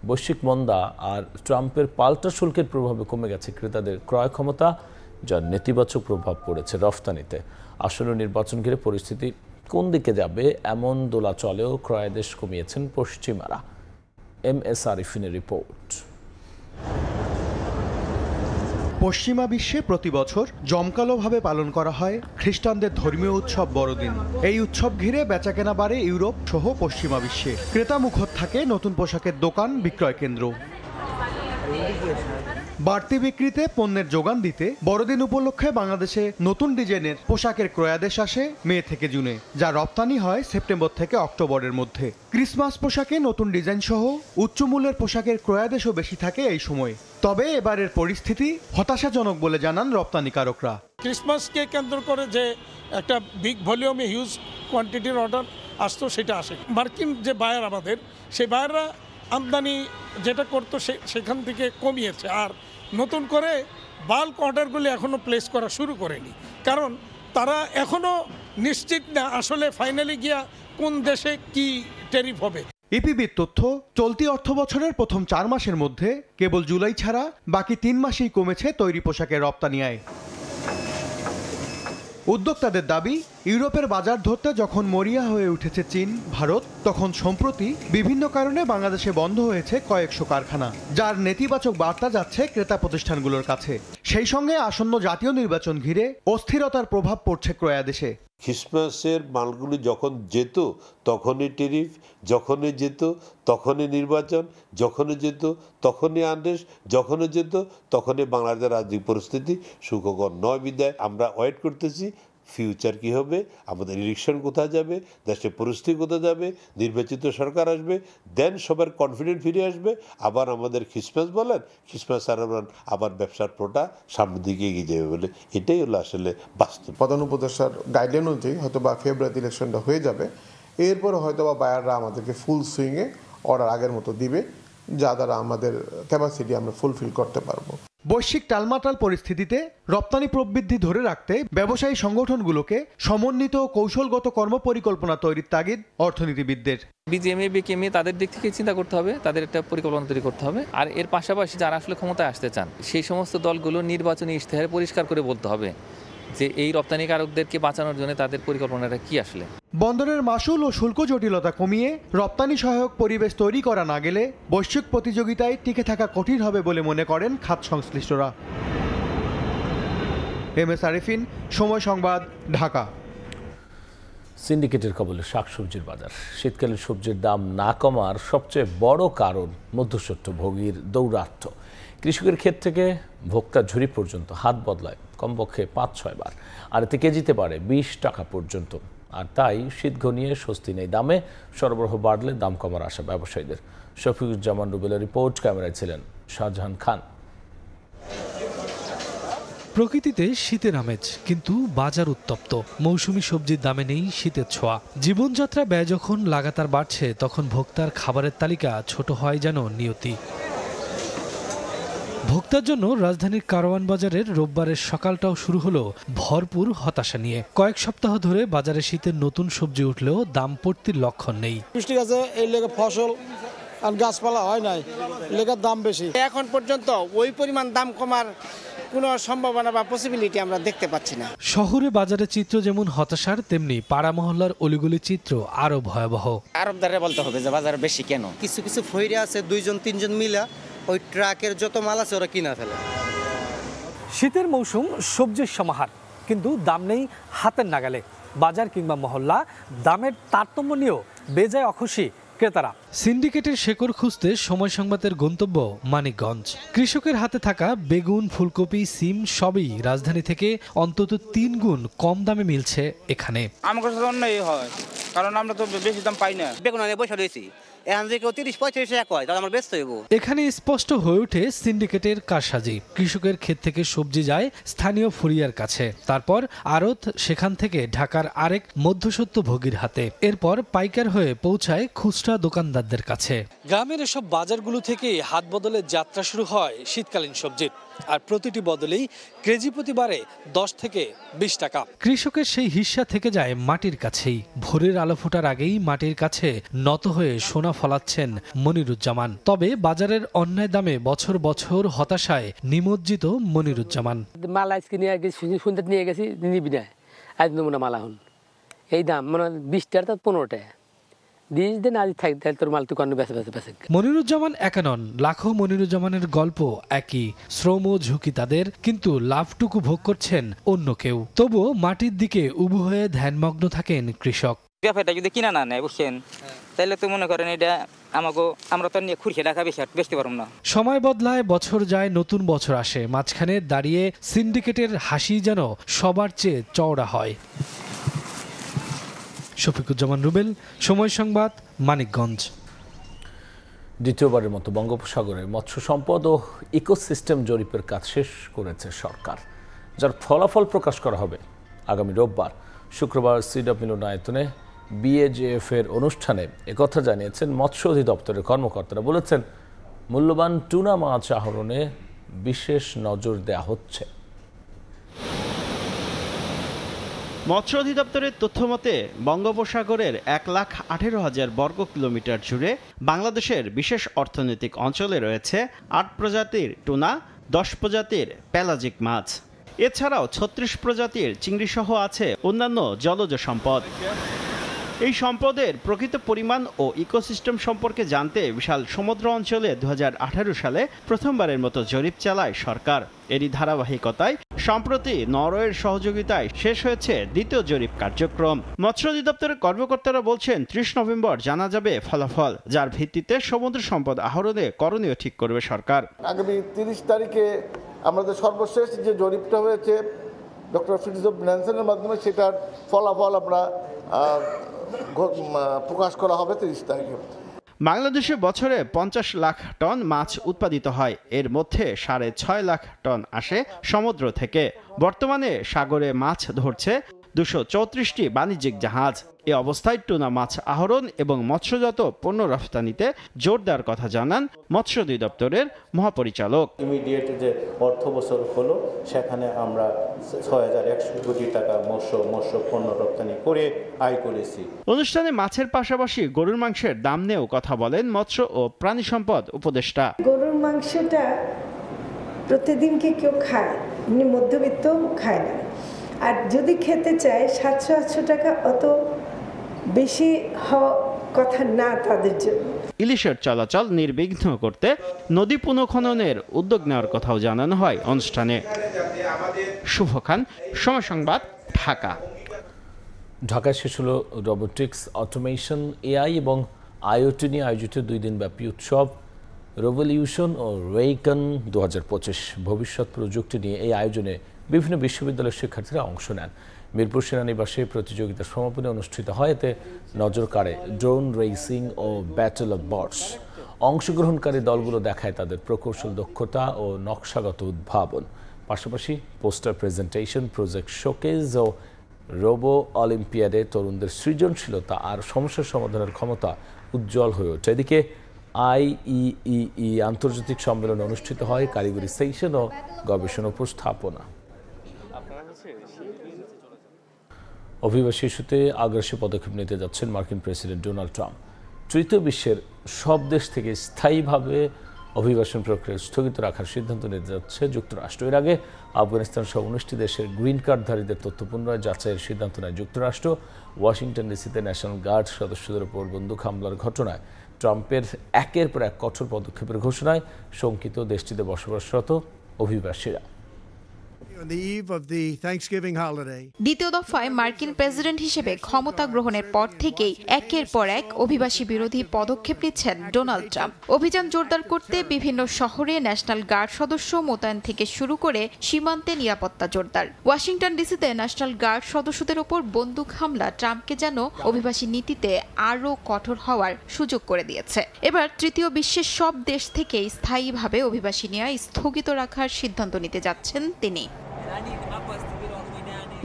বৈশ্বিক মন্দা আর ট্রাম্পের পাল্টা শুল্কের প্রভাবে কমে গেছে ক্রেতাদের ক্রয় ক্ষমতা, যার নেতিবাচক প্রভাব পড়েছে রফতানিতে। আসন্ন নির্বাচন ঘিরে পরিস্থিতি কোন দিকে যাবে এমন দোলাচলেও ক্রয়াদেশ কমিয়েছেন পশ্চিমারা। MS আরিফিনের রিপোর্ট। পশ্চিমা বিশ্বে প্রতি বছর জমকালোভাবে পালন করা হয় খ্রিস্টানদের ধর্মীয় উৎসব বড়দিন। এই উৎসব ঘিরে বেচাকেনা বাড়ে ইউরোপ সহ পশ্চিমা বিশ্বে। ক্রেতা মুখর থাকে নতুন পোশাকের দোকান, বিক্রয় কেন্দ্র। বাড়তি বিক্রিতে পণ্যের যোগান দিতে বড়দিন উপলক্ষে বাংলাদেশে নতুন ডিজাইনের পোশাকের ক্রয়াদেশ আসে মে থেকে জুনে, যা রপ্তানি হয় সেপ্টেম্বর থেকে অক্টোবরের মধ্যে। ক্রিসমাস পোশাকে নতুন ডিজাইন সহ উচ্চমূল্যের পোশাকের ক্রয়াদেশও বেশি থাকে এই সময়ে। তবে এবারের পরিস্থিতি হতাশাজনক বলে জানান রপ্তানিকারকরা। ক্রিসমাসকে কেন্দ্র করে যে একটা বিগ ভলিউমে হিউজ কোয়ান্টিটির অর্ডার আসতো, সেটা আসে। মার্কিন যে বায়ার আমাদের, সেই বায়াররা আমদানি যেটা করতো সেখান থেকে কমিয়েছে, আর নতুন করে বাল্ক অর্ডারগুলি এখনও প্লেস করা শুরু করেনি, কারণ তারা এখনও নিশ্চিত না আসলে ফাইনালি গিয়া কোন দেশে কি ট্যারিফ হবে। ইপিবির তথ্য, চলতি অর্থবছরের প্রথম 4 মাসের মধ্যে কেবল জুলাই ছাড়া বাকি 3 মাসেই কমেছে তৈরি পোশাকের রপ্তানি আয়। উদ্যোক্তাদের দাবি, ইউরোপের বাজার ধরতে যখন মরিয়া হয়ে উঠেছে চীন, ভারত, তখন সম্প্রতি বিভিন্ন কারণে বাংলাদেশে বন্ধ হয়েছে কয়েকশো কারখানা, যার নেতিবাচক বার্তা যাচ্ছে ক্রেতা প্রতিষ্ঠানগুলোর কাছে। সেই সঙ্গে আসন্ন জাতীয় নির্বাচন ঘিরে অস্থিরতার প্রভাব পড়ছে ক্রয়াদেশে। ক্রিসমাসের মালগুলি যখন যেত তখনই ট্যারিফ, যখনই যেত তখনই নির্বাচন, যখনই যেত তখনই আনরেস, যখনই যেত তখনই বাংলাদেশের রাজনৈতিক পরিস্থিতি সুখকর নয়। বিদায় আমরা ওয়েট করতেছি ফিউচার কি হবে, আমাদের ইলেকশন কোথায় যাবে, দেশের পরিস্থিতি কোথায় যাবে, নির্বাচিত সরকার আসবে, দেন সবার কনফিডেন্ট ফিরে আসবে, আবার আমাদের ক্রিসমাস বলেন, ক্রিসমাস আবার ব্যবসার ফ্লোটা সামনের দিকে এগিয়ে যাবে বলে, এটাই হলো আসলে বাস্তব। প্রধান উপদেষ্টার গাইডলাইন অনুযায়ী হয়তো বা ফেব্রুয়ারিতে ইলেকশনটা হয়ে যাবে, এরপর হয়তো বা বায়াররা আমাদেরকে ফুল সুইংয়ে অর্ডার আগের মতো দিবে, যা দ্বারা আমাদের ক্যাপাসিটি আমরা ফুলফিল করতে পারবো। বৈশ্বিক টালমাটাল পরিস্থিতিতে রপ্তানি প্রবৃদ্ধি ধরে রাখতে ব্যবসায়ী সংগঠনগুলোকে সমন্বিত কৌশলগত কর্মপরিকল্পনা তৈরির তাগিদ অর্থনীতিবিদদের। বিজিএমএ বিকেএমএ তাদের দিক থেকে চিন্তা করতে হবে, তাদের একটা পরিকল্পনা তৈরি করতে হবে। আর এর পাশাপাশি যারা আসলে ক্ষমতায় আসতে চান, সেই সমস্ত দলগুলো নির্বাচনী ইশতেহারে পরিষ্কার করে বলতে হবে যে এই রপ্তানিকারকদেরকে বাঁচানোর জন্য তাদের পরিকল্পনাটা কি আসলে। বন্দরের মাসুল ও শুল্ক জটিলতা কমিয়ে রপ্তানি সহায়ক পরিবেশ তৈরি করা না গেলে বৈশ্বিক প্রতিযোগিতায় টিকে থাকা কঠিন হবে বলে মনে করেন খাত সংশ্লিষ্টরা। MS আরিফিন, সময় সংবাদ, ঢাকা। সিন্ডিকেটের কবলে শাকসবজির বাজার। শীতকালীন সবজির দাম না কমার সবচেয়ে বড় কারণ মধ্যস্বত্বভোগীর দৌরাত্ম্য। কৃষকের ক্ষেত থেকে ভোক্তার ঝুড়ি পর্যন্ত হাত বদলায় কমপক্ষে 5-6 বার, আর এতে কেজিতে পারে 20 টাকা পর্যন্ত। আর তাই শীত ঘনিয়ে স্বস্তি নেই দামে, সরবরাহ বাড়লে দাম কমার আশা ব্যবসায়ীদের। শফিকুজ্জামান রুবেলের রিপোর্ট, ক্যামেরায় ছিলেন শাহজাহান খান। প্রকৃতিতে শীতের আমেজ, কিন্তু বাজার উত্তপ্ত। মৌসুমী সবজির দামে নেই শীতের ছোঁয়া। জীবনযাত্রা ব্যয় যখন লাগাতার বাড়ছে, তখন ভোক্তার খাবারের তালিকা ছোট হয় যেন নিয়তি। ভোক্তার জন্য রাজধানীর কারওয়ান বাজারের রোববারের সকালটাও শুরু হলো ভরপুর হতাশা নিয়ে। কয়েক সপ্তাহ ধরে বাজারে শীতের নতুন সবজি উঠলেও দাম পড়তির লক্ষণ নেই। বৃষ্টি আছে, এই লেগে ফসল আর গাছপালা হয় নাই, লেগে দাম বেশি। এখন পর্যন্ত ওই পরিমাণ দাম কমার কোনো সম্ভাবনা বা পসিবিলিটি আমরা দেখতে পাচ্ছি না। শহরে বাজারের চিত্র যেমন হতাশার, তেমনি পাড়া মহল্লার অলিগলির চিত্র আরো ভয়াবহ। আরবদারে বলতে হবে যে বাজার বেশি কেন। কিছু কিছু ফইরে আছে 2-3 মিলা ওই ট্রাকের যত মাল আছে ওরা কিনা ফেলে। শীতের মৌসুম, সবজির সমাহার, কিন্তু দাম নেই হাতের নাগালে। বাজার কিংবা মহল্লা দামের তারতম্য নিয়েও বেজায় অখুশি ক্রেতারা। সিন্ডিকেটের শেকড় খুঁজতে সময় সংবাদের গন্তব্য মানিকগঞ্জ। কৃষকের হাতে থাকা বেগুন, ফুলকপি, সিম সবই রাজধানী থেকে অন্তত 3 গুণ কম দামে মিলছে এখানে। আমার কাছে অন্যায় হয়, কারণ আমরা তো বেশি দাম পাই না। বেগুন আনে বসে রয়েছি, এখন যে কেউ 30-35 টাকা কয়, তাহলে আমার ব্যস্ত হইব। এখানে স্পষ্ট হয়ে ওঠে সিন্ডিকেটের কারসাজি। কৃষকের ক্ষেত থেকে সবজি যায় স্থানীয় ফুরিয়ার কাছে, তারপর আড়ত, সেখান থেকে ঢাকার আরেক মধ্যস্বত্বভোগীর হাতে, এরপর পাইকার হয়ে পৌঁছায় খুচরা দোকানদারদের কাছে। গ্রামের এসব বাজারগুলো থেকে হাত বদলের যাত্রা শুরু হয় শীতকালীন সবজির, আর প্রতিটি বদলেই কেজি প্রতি বাড়ে 10 থেকে 20 টাকা। কৃষকের সেই হিস্সা থেকে যায় মাটির কাছেই। ভোরের আলো ফোটার আগেই মাটির কাছে নত হয়ে সোনা ফলাচ্ছেন মনিরুজ্জামান। তবে বাজারের অন্যায় দামে বছর বছর হতাশায় নিমজ্জিত মনিরুজ্জামান। মালা আজকে নিয়ে গেছি, সুন্দর নিয়ে গেছি, নিবি না আজ নমুনা মালা হন এই দাম মানে 20 টাকা 15 টাকা। মনিরুজ্জামান একা নন, লাখো মনিরুজ্জামানের গল্প একই। শ্রম ও ঝুঁকি তাদের, কিন্তু লাভটুকু ভোগ করছেন অন্য কেউ। তবুও মাটির দিকে উবু হয়ে ধ্যানমগ্ন থাকেন কৃষক। ব্যাপারটা যদি কিনা না নেয় বুঝছেন, তাহলে তো মনে করেন এটা আমরা তো নিয়ে খুঁড়িয়ে রাখা বেচতে পারবো না। সময় বদলায়, বছর যায়, নতুন বছর আসে। মাঝখানে দাঁড়িয়ে সিন্ডিকেটের হাসি যেন সবার চেয়ে চওড়া হয়। শফিকুজ্জামান রুবেল, সময় সংবাদ, মানিকগঞ্জ। দ্বিতীয়বারের মতো বঙ্গোপসাগরে মৎস্য সম্পদ ও ইকোসিস্টেম জরিপের কাজ শেষ করেছে সরকার, যার ফলাফল প্রকাশ করা হবে আগামী রোববার। শুক্রবার সিডাপ মিলনায়তনে বিএজেএফ এর অনুষ্ঠানে একথা জানিয়েছেন মৎস্য অধিদপ্তরের কর্মকর্তারা। বলেছেন, মূল্যবান টুনা মাছ আহরণে বিশেষ নজর দেওয়া হচ্ছে। মৎস্য অধিদপ্তরের তথ্য মতে বঙ্গোপসাগরের 1,18,000 বর্গ কিলোমিটার জুড়ে বাংলাদেশের বিশেষ অর্থনৈতিক অঞ্চলে রয়েছে 8 প্রজাতির টুনা, 10 প্রজাতির পেলাজিক মাছ। এছাড়াও 36 প্রজাতির চিংড়িসহ আছে অন্যান্য জলজ সম্পদ। এই সম্পদের প্রকৃত পরিমাণ ও ইকোসিস্টেম সম্পর্কে জানতে বিশাল সমুদ্র অঞ্চলে 2018 সালে প্রথমবারের মতো জরিপ চালায় সরকার। এরই ধারাবাহিকতায় সম্প্রতি নরওয়ের সহযোগিতায় শেষ হয়েছে দ্বিতীয় জরিপ কার্যক্রম। মৎস্য অধিদপ্তরের কর্মকর্তারা বলছেন 30 নভেম্বর জানা যাবে ফলাফল, যার ভিত্তিতে সমুদ্র সম্পদ আহরণে করণীয় ঠিক করবে সরকার। আগামী 30 তারিখে আমাদের সর্বশেষ যে জরিপটা হয়েছে ডক্টর ফ্রিটজফ ন্যানসেনের মাধ্যমে, সেটার ফলাফল আমরা প্রকাশ করা হবে 30 তারিখে। বাংলাদেশে বছরে 50 লাখ টন মাছ উৎপাদিত হয়, এর মধ্যে 6.5 লাখ টন আসে সমুদ্র থেকে। বর্তমানে সাগরে মাছ ধরছে 234টি বাণিজ্যিক জাহাজ। এ অবস্থায় টুনা মাছ আহরণ এবং মৎস্যজাত পণ্য রফতানিতে জোর দেওয়ার কথা জানান মৎস্য অধিদপ্তরের মহাপরিচালক। ইমিডিয়েট যে অর্থ বছর হলো, সেখানে আমরা 6,100 কোটি টাকা মৎস্য পণ্য রপ্তানি করে আয় করেছি। অনুষ্ঠানে মাছের পাশাপাশি গরুর মাংসের দাম নিয়েও কথা বলেন মৎস্য ও প্রাণী সম্পদ উপদেষ্টা। গরুর মাংসটা প্রতিদিন কি কেউ খায়, এমনি মধ্যবিত্ত খায় না। আর যদি খেতে চায় 700-800 টাকা অত বেশি হওয়া কথা না তাদের জন্য। ইলিশের চলাচল নির্বিঘ্ন করতে নদী পুনঃখননের উদ্যোগ নেওয়ার কথাও জানানো হয় অনুষ্ঠানে। শুভ খান, সময় সংবাদ, ঢাকা। ঢাকায় শেষ হলো রোবোটিক্স, অটোমেশন, এআই এবং আইওটি নিয়ে আয়োজিত 2 দিনব্যাপী উৎসব রেভলিউশন ও রেইকন 2025। ভবিষ্যৎ প্রযুক্তি নিয়ে এই আয়োজনে বিভিন্ন বিশ্ববিদ্যালয়ের শিক্ষার্থীরা অংশ নেন। মিরপুর সেনানিবাসে প্রতিযোগিতার সমাপনী অনুষ্ঠিত হয়। এতে নজর কাড়ে ড্রোন রেসিং ও ব্যাটল অব বার্ডস। অংশগ্রহণকারী দলগুলো দেখায় তাদের প্রকৌশল দক্ষতা ও নকশাগত উদ্ভাবন। পাশাপাশি পোস্টার প্রেজেন্টেশন, প্রজেক্ট শোকেজ ও রোবো অলিম্পিয়াডে তরুণদের সৃজনশীলতা আর সমস্যা সমাধানের ক্ষমতা উজ্জ্বল হয়ে ওঠে। এদিকে IEEE আন্তর্জাতিক সম্মেলন অনুষ্ঠিত হয়, কারিগরি সেশন ও গবেষণা উপস্থাপনা। অভিবাসী ইস্যুতে আগ্রাসী পদক্ষেপ নিতে যাচ্ছেন মার্কিন প্রেসিডেন্ট ডোনাল্ড ট্রাম্প। তৃতীয় বিশ্বের সব দেশ থেকে স্থায়ীভাবে অভিবাসন প্রক্রিয়া স্থগিত রাখার সিদ্ধান্ত নিতে যাচ্ছে যুক্তরাষ্ট্র। এর আগে আফগানিস্তান সহ 19টি দেশের গ্রিন কার্ডধারীদের তথ্য পুনরায় যাচাইয়ের সিদ্ধান্ত নেয় যুক্তরাষ্ট্র। ওয়াশিংটন ডিসিতে ন্যাশনাল গার্ড সদস্যদের উপর বন্দুক হামলার ঘটনায় ট্রাম্পের একের পর এক কঠোর পদক্ষেপের ঘোষণায় শঙ্কিত দেশটিতে বসবাসরত অভিবাসীরা। দ্বিতীয় দফায় মার্কিন প্রেসিডেন্ট হিসেবে ক্ষমতা গ্রহণের পর থেকেই একের পর এক অভিবাসী বিরোধী পদক্ষেপ নিচ্ছেন ডোনাল্ড ট্রাম্প। অভিযান জোরদার করতে বিভিন্ন শহরে ন্যাশনাল গার্ড সদস্য মোতায়েন থেকে শুরু করে সীমান্তে নিরাপত্তা জোরদার। ওয়াশিংটন ডিসিতে ন্যাশনাল গার্ড সদস্যদের ওপর বন্দুক হামলা ট্রাম্পকে যেন অভিবাসী নীতিতে আরও কঠোর হওয়ার সুযোগ করে দিয়েছে। এবার তৃতীয় বিশ্বের সব দেশ থেকেই স্থায়ীভাবে অভিবাসী নেওয়া স্থগিত রাখার সিদ্ধান্ত নিতে যাচ্ছেন তিনি।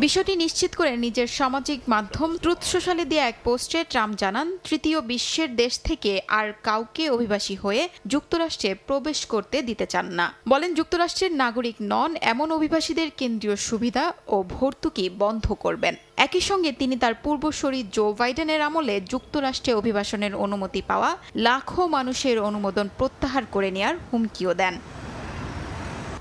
বিষয়টি নিশ্চিত করে নিজের সামাজিক মাধ্যম ট্রুথ সোশ্যালে দেয়া এক পোস্টে ট্রাম্প জানান, তৃতীয় বিশ্বের দেশ থেকে আর কাউকে অভিবাসী হয়ে যুক্তরাষ্ট্রে প্রবেশ করতে দিতে চান না। বলেন, যুক্তরাষ্ট্রের নাগরিক নন এমন অভিবাসীদের কেন্দ্রীয় সুবিধা ও ভর্তুকি বন্ধ করবেন। একই সঙ্গে তিনি তার পূর্বসূরি জো বাইডেনের আমলে যুক্তরাষ্ট্রে অভিবাসনের অনুমতি পাওয়া লাখো মানুষের অনুমোদন প্রত্যাহার করে নেয়ার হুমকিও দেন।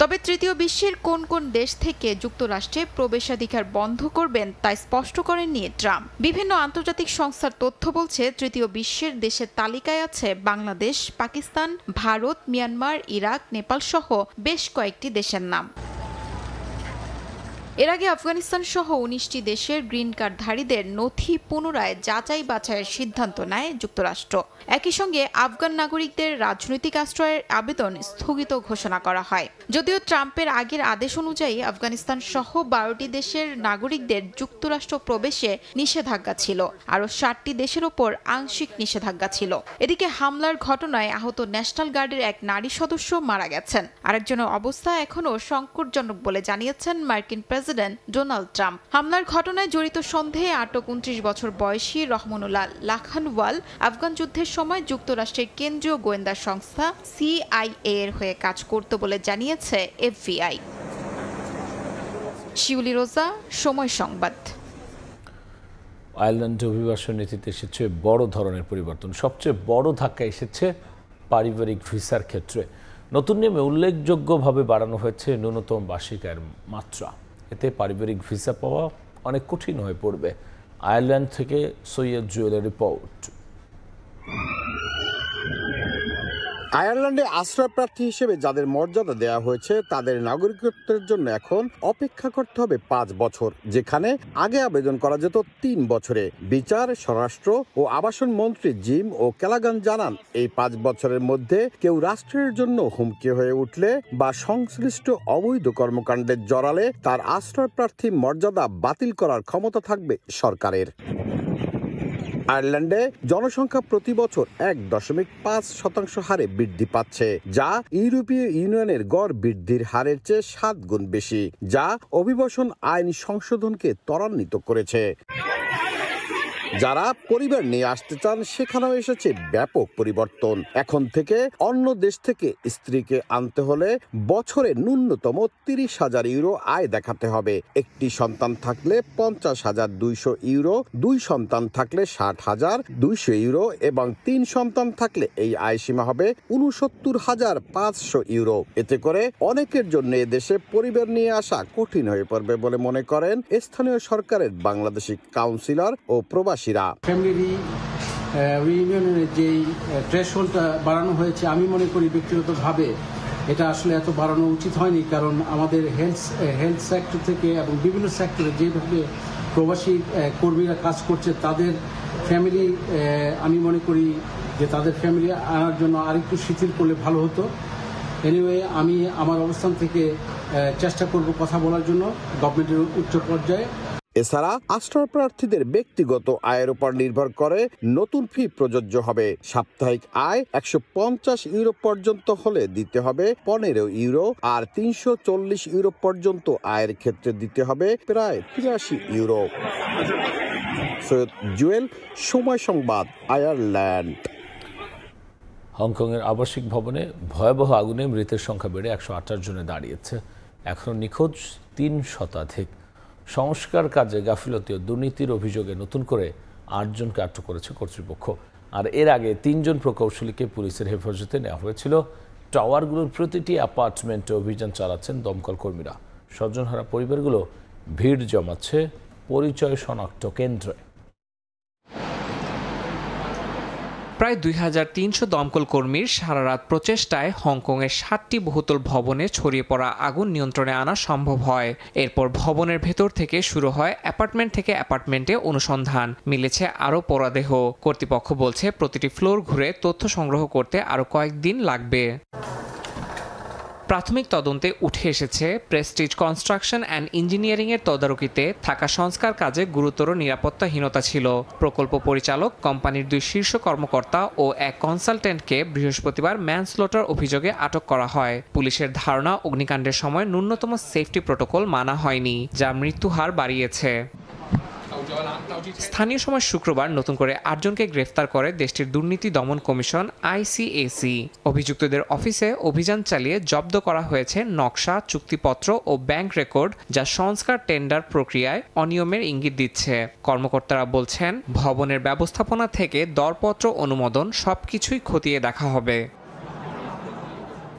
তবে তৃতীয় বিশ্বের কোন কোন দেশ থেকে যুক্তরাষ্ট্রে প্রবেশাধিকার বন্ধ করবেন তা স্পষ্ট করেননি ট্রাম্প। বিভিন্ন আন্তর্জাতিক সংস্থার তথ্য বলছে, তৃতীয় বিশ্বের দেশের তালিকায় আছে বাংলাদেশ, পাকিস্তান, ভারত, মিয়ানমার, ইরাক, নেপাল সহ বেশ কয়েকটি দেশের নাম। এর আগে আফগানিস্তান সহ 19টি দেশের গ্রিন কার্ডধারীদের নথি পুনরায় যাচাই বাছাইয়ের সিদ্ধান্ত নেয় যুক্তরাষ্ট্র। একই সঙ্গে আফগান নাগরিকদের রাজনৈতিক আশ্রয়ের আবেদন স্থগিত ঘোষণা করা হয়। যদিও ট্রাম্পের আগের আদেশ অনুযায়ী আফগানিস্তান সহ 12টি দেশের নাগরিকদের যুক্তরাষ্ট্র প্রবেশে নিষেধাজ্ঞা ছিল, আরও 60টি দেশের ওপর আংশিক নিষেধাজ্ঞা ছিল। এদিকে হামলার ঘটনায় আহত ন্যাশনাল গার্ডের এক নারী সদস্য মারা গেছেন। আরেকজনের অবস্থা এখনও সংকটজনক বলে জানিয়েছেন মার্কিন প্রেসিডেন্ট ডোনাল্ড ট্রাম্প। হামলার ঘটনায় জড়িত সন্দেহে আটক 29 বছর বয়সী রহমানুল্লাহ লাখানওয়াল আফগান যুদ্ধের সময় যুক্তরাষ্ট্রের কেন্দ্রীয় গোয়েন্দা সংস্থা CIA এর হয়ে কাজ করত বলে জানিয়েছে FBI। শিউলি রোজা, সময় সংবাদ। আয়ারল্যান্ডে অভিবাসন নীতিতে এসেছে বড় ধরনের পরিবর্তন। সবচেয়ে বড় ধাক্কা এসেছে পারিবারিক ভিসার ক্ষেত্রে। নতুন নিয়মে উল্লেখযোগ্যভাবে বাড়ানো হয়েছে ন্যূনতম বার্ষিক আয়ের মাত্রা। এতে পারিবারিক ভিসা পাওয়া অনেক কঠিন হয়ে পড়বে। আয়ারল্যান্ড থেকে সৈয়দ জুয়েলের রিপোর্ট। আয়ারল্যান্ডে আশ্রয় প্রার্থী হিসেবে যাদের মর্যাদা দেওয়া হয়েছে তাদের নাগরিকত্বের জন্য এখন অপেক্ষা করতে হবে 5 বছর, যেখানে আগে আবেদন করা যেত 3 বছরে। বিচার, স্বরাষ্ট্র ও আবাসন মন্ত্রী জিম ও ক্যালাগান জানান, এই 5 বছরের মধ্যে কেউ রাষ্ট্রের জন্য হুমকি হয়ে উঠলে বা সংশ্লিষ্ট অবৈধ কর্মকাণ্ডে জড়ালে তার আশ্রয় প্রার্থী মর্যাদা বাতিল করার ক্ষমতা থাকবে সরকারের। আয়ারল্যান্ডে জনসংখ্যা প্রতি বছর 1.5% হারে বৃদ্ধি পাচ্ছে, যা ইউরোপীয় ইউনিয়নের গড় বৃদ্ধির হারের চেয়ে 7 গুণ বেশি, যা অভিবাসন আইন সংশোধনকে ত্বরান্বিত করেছে। যারা পরিবার নিয়ে আসতে চান সেখানেও এসেছে ব্যাপক পরিবর্তন। এখন থেকে অন্য দেশ থেকে স্ত্রীকে আনতে হলে বছরে ন্যূনতম 30,000 ইউরো আয় দেখাতে হবে। একটি সন্তান থাকলে 50,200 ইউরো, 2 সন্তান থাকলে 60,200 ইউরো এবং 3 সন্তান থাকলে এই আয় সীমা হবে 69,500 ইউরো। এতে করে অনেকের জন্য এদেশে পরিবার নিয়ে আসা কঠিন হয়ে পড়বে বলে মনে করেন স্থানীয় সরকারের বাংলাদেশি কাউন্সিলর ও প্রবাসীরা। ফ্যামিলি রিইউনিয়নের যেই থ্রেশহোল্ডটা বাড়ানো হয়েছে, আমি মনে করি ব্যক্তিগতভাবে এটা আসলে এত বাড়ানো উচিত হয়নি, কারণ আমাদের হেলথ সেক্টর থেকে এবং বিভিন্ন সেক্টরে যেভাবে প্রবাসী কর্মীরা কাজ করছে তাদের ফ্যামিলি, আমি মনে করি যে তাদের ফ্যামিলি আনার জন্য আরেকটু শিথিল করলে ভালো হতো। এনিওয়ে, আমি আমার অবস্থান থেকে চেষ্টা করব কথা বলার জন্য গভর্নমেন্টের উচ্চ পর্যায়ে। এছাড়া আশ্রয় প্রার্থীদের ব্যক্তিগত আয়ের উপর নির্ভর করে নতুন ফি প্রযোজ্য হবে। সাপ্তাহিক আয় 150 ইউরো পর্যন্ত হলে দিতে হবে 15 ইউরো, আর 340 ইউরো পর্যন্ত আয়ের ক্ষেত্রে দিতে হবে প্রায় 83 ইউরো। সৈয়দ জুয়েল, সময় সংবাদ, আয়ারল্যান্ড। হংকংয়ের আবাসিক ভবনে ভয়াবহ আগুনে মৃতের সংখ্যা বেড়ে 128 জনে দাঁড়িয়েছে। এখনও নিখোঁজ 3 শতাধিক। সংস্কার কাজে গাফিলতি ও দুর্নীতির অভিযোগে নতুন করে 8 জনকে আটক করেছে কর্তৃপক্ষ। আর এর আগে 3 জন প্রকৌশলীকে পুলিশের হেফাজতে নেওয়া হয়েছিল। টাওয়ারগুলোর প্রতিটি অ্যাপার্টমেন্টে অভিযান চালাচ্ছেন দমকল কর্মীরা। স্বজনহারা পরিবারগুলো ভিড় জমাচ্ছে পরিচয় শনাক্ত কেন্দ্রে। প্রায় 2300 দমকল কর্মীর সারারাত প্রচেষ্টায় হংকংয়ের 7টি বহুতল ভবনে ছড়িয়ে পড়া আগুন নিয়ন্ত্রণে আনা সম্ভব হয়। এরপর ভবনের ভেতর থেকে শুরু হয় অ্যাপার্টমেন্ট থেকে অ্যাপার্টমেন্টে অনুসন্ধান। মিলেছে আরও পোড়াদেহ। কর্তৃপক্ষ বলছে প্রতিটি ফ্লোর ঘুরে তথ্য সংগ্রহ করতে আরও কয়েকদিন লাগবে। প্রাথমিক তদন্তে উঠে এসেছে প্রেস্টিজ কনস্ট্রাকশন অ্যান্ড ইঞ্জিনিয়ারিং এর তদারকিতে থাকা সংস্কার কাজে গুরুতর নিরাপত্তাহীনতা ছিল। প্রকল্প পরিচালক, কোম্পানির 2 শীর্ষ কর্মকর্তা ও এক কনসালটেন্টকে বৃহস্পতিবার ম্যানস্লটার অভিযোগে আটক করা হয়। পুলিশের ধারণা, অগ্নিকাণ্ডের সময় ন্যূনতম সেফটি প্রোটোকল মানা হয়নি, যা মৃত্যুহার বাড়িয়েছে। স্থানীয় সময় শুক্রবার নতুন করে 8 জনকে গ্রেফতার করে দেশটির দুর্নীতি দমন কমিশন ICAC। অভিযুক্তদের অফিসে অভিযান চালিয়ে জব্দ করা হয়েছে নকশা, চুক্তিপত্র ও ব্যাংক রেকর্ড, যা সংস্কার টেন্ডার প্রক্রিয়ায় অনিয়মের ইঙ্গিত দিচ্ছে। কর্মকর্তারা বলছেন, ভবনের ব্যবস্থাপনা থেকে দরপত্র অনুমোদন সবকিছুই খতিয়ে দেখা হবে।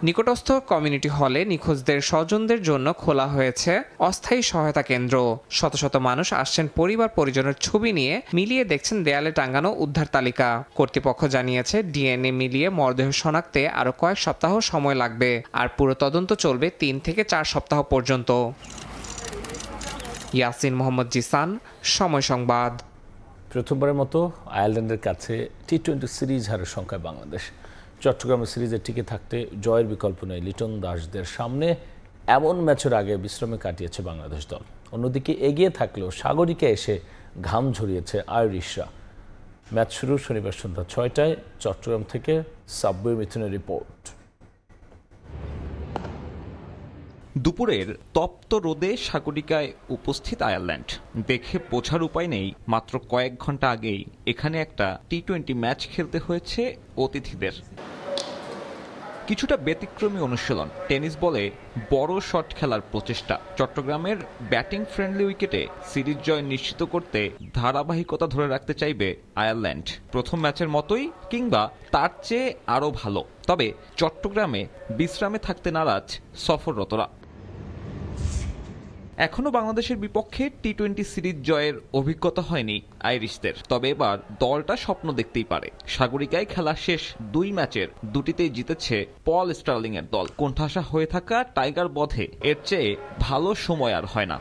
নিকটস্থ কমিউনিটি হলে নিখোঁজদের স্বজনদের জন্য খোলা হয়েছে অস্থায়ী সহায়তা কেন্দ্র। শত শত মানুষ আসছেন পরিবার পরিজনের ছবি নিয়ে, মিলিয়ে দেখছেন দেয়ালে টাঙ্গানো উদ্ধার তালিকা। কর্তৃপক্ষ জানিয়েছে DNA মিলিয়ে মরদেহ শনাক্তে আরও কয়েক সপ্তাহ সময় লাগবে, আর পুরো তদন্ত চলবে 3 থেকে 4 সপ্তাহ পর্যন্ত। ইয়াসিন মোহাম্মদ জিসান, সময় সংবাদ। প্রথমবারের মতো আয়ারল্যান্ডের কাছে T20 সিরিজ হারের সংখ্যায় বাংলাদেশ। চট্টগ্রামের সিরিজে টিকে থাকতে জয়ের বিকল্প নেই লিটন দাসদের সামনে। এমন ম্যাচের আগে বিশ্রামে কাটিয়েছে বাংলাদেশ দল। অন্যদিকে এগিয়ে থাকলেও সাগরিকে এসে ঘাম ঝরিয়েছে আইরিশরা। ম্যাচ শুরু শনিবার সন্ধ্যা 6টায়। চট্টগ্রাম থেকে সাব্বির মিথুনের রিপোর্ট। দুপুরের তপ্ত রোদে সাগরিকায় উপস্থিত আয়ারল্যান্ড। দেখে বোঝার উপায় নেই, মাত্র কয়েক ঘন্টা আগেই এখানে একটা T20 ম্যাচ খেলতে হয়েছে অতিথিদের। কিছুটা ব্যতিক্রমী অনুশীলন, টেনিস বলে বড় শট খেলার প্রচেষ্টা। চট্টগ্রামের ব্যাটিং ফ্রেন্ডলি উইকেটে সিরিজ জয় নিশ্চিত করতে ধারাবাহিকতা ধরে রাখতে চাইবে আয়ারল্যান্ড। প্রথম ম্যাচের মতোই কিংবা তার চেয়ে আরও ভালো। তবে চট্টগ্রামে বিশ্রামে থাকতে নারাজ সফররতরা। এখনো বাংলাদেশের বিপক্ষে T20 সিরিজ জয়ের অভিজ্ঞতা হয়নি আইরিশদের। তবে এবার দলটা স্বপ্ন দেখতেই পারে। সাগরিকায় খেলা শেষ 2 ম্যাচের 2টিতেই জিতেছে পল স্টার্লিং এর দল। কোণঠাসা হয়ে থাকা টাইগার বধে এর চেয়ে ভালো সময় আর হয় না।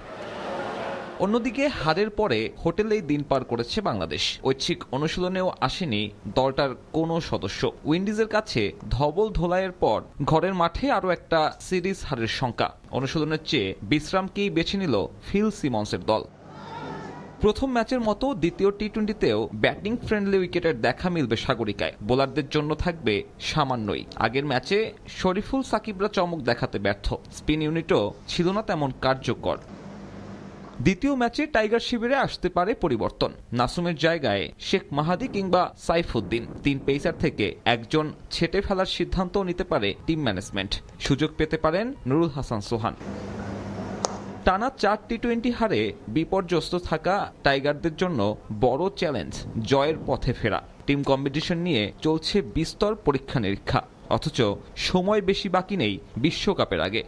অন্যদিকে হারের পরে হোটেলেই দিন পার করেছে বাংলাদেশ। ঐচ্ছিক অনুশীলনেও আসেনি দলটার কোনো সদস্য। উইন্ডিজের কাছে ধবল ধোলাইয়ের পর ঘরের মাঠে আরও একটা সিরিজ হারের শঙ্কা। অনুশীলনের চেয়ে বিশ্রামকেই বেছে নিল ফিল সিমন্সের দল। প্রথম ম্যাচের মতো দ্বিতীয় T20তেও ব্যাটিং ফ্রেন্ডলি উইকেটের দেখা মিলবে সাগরিকায়। বোলারদের জন্য থাকবে সামান্যই। আগের ম্যাচে শরীফুল সাকিবরা চমক দেখাতে ব্যর্থ। স্পিন ইউনিটও ছিল না তেমন কার্যকর। দ্বিতীয় ম্যাচে টাইগার শিবিরে আসতে পারে পরিবর্তন। নাসুমের জায়গায় শেখ মাহাদি কিংবা সাইফুদ্দিন। 3 পেসার থেকে একজন ছেটে ফেলার সিদ্ধান্তও নিতে পারে টিম ম্যানেজমেন্ট। সুযোগ পেতে পারেন নুরুল হাসান সোহান। টানা 4 T20 হারে বিপর্যস্ত থাকা টাইগারদের জন্য বড় চ্যালেঞ্জ জয়ের পথে ফেরা। টিম কম্পিটিশন নিয়ে চলছে বিস্তর পরীক্ষা নিরীক্ষা, অথচ সময় বেশি বাকি নেই বিশ্বকাপের আগে।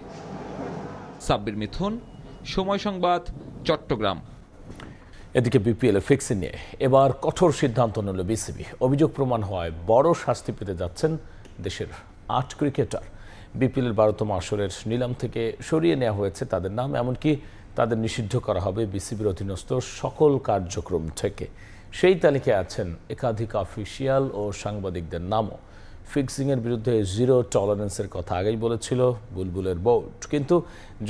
সাব্বির মিথুন, সময় সংবাদ, চট্টগ্রাম। এদিকে BPL এর ফিক্সিং নিয়ে এবার কঠোর সিদ্ধান্ত নিল বিসিবি। অভিযোগ প্রমাণ হওয়ায় বড় শাস্তি পেতে যাচ্ছেন দেশের 8 ক্রিকেটার। BPL এর 12তম আসরের নিলাম থেকে সরিয়ে নেওয়া হয়েছে তাদের নাম, এমনকি তাদের নিষিদ্ধ করা হবে বিসিবির অধীনস্থ সকল কার্যক্রম থেকে। সেই তালিকায় আছেন একাধিক অফিসিয়াল ও সাংবাদিকদের নামও। ফিক্সিংয়ের বিরুদ্ধে 0 টলারেন্সের কথা আগেই বলেছিল বুলবুলের বোর্ড, কিন্তু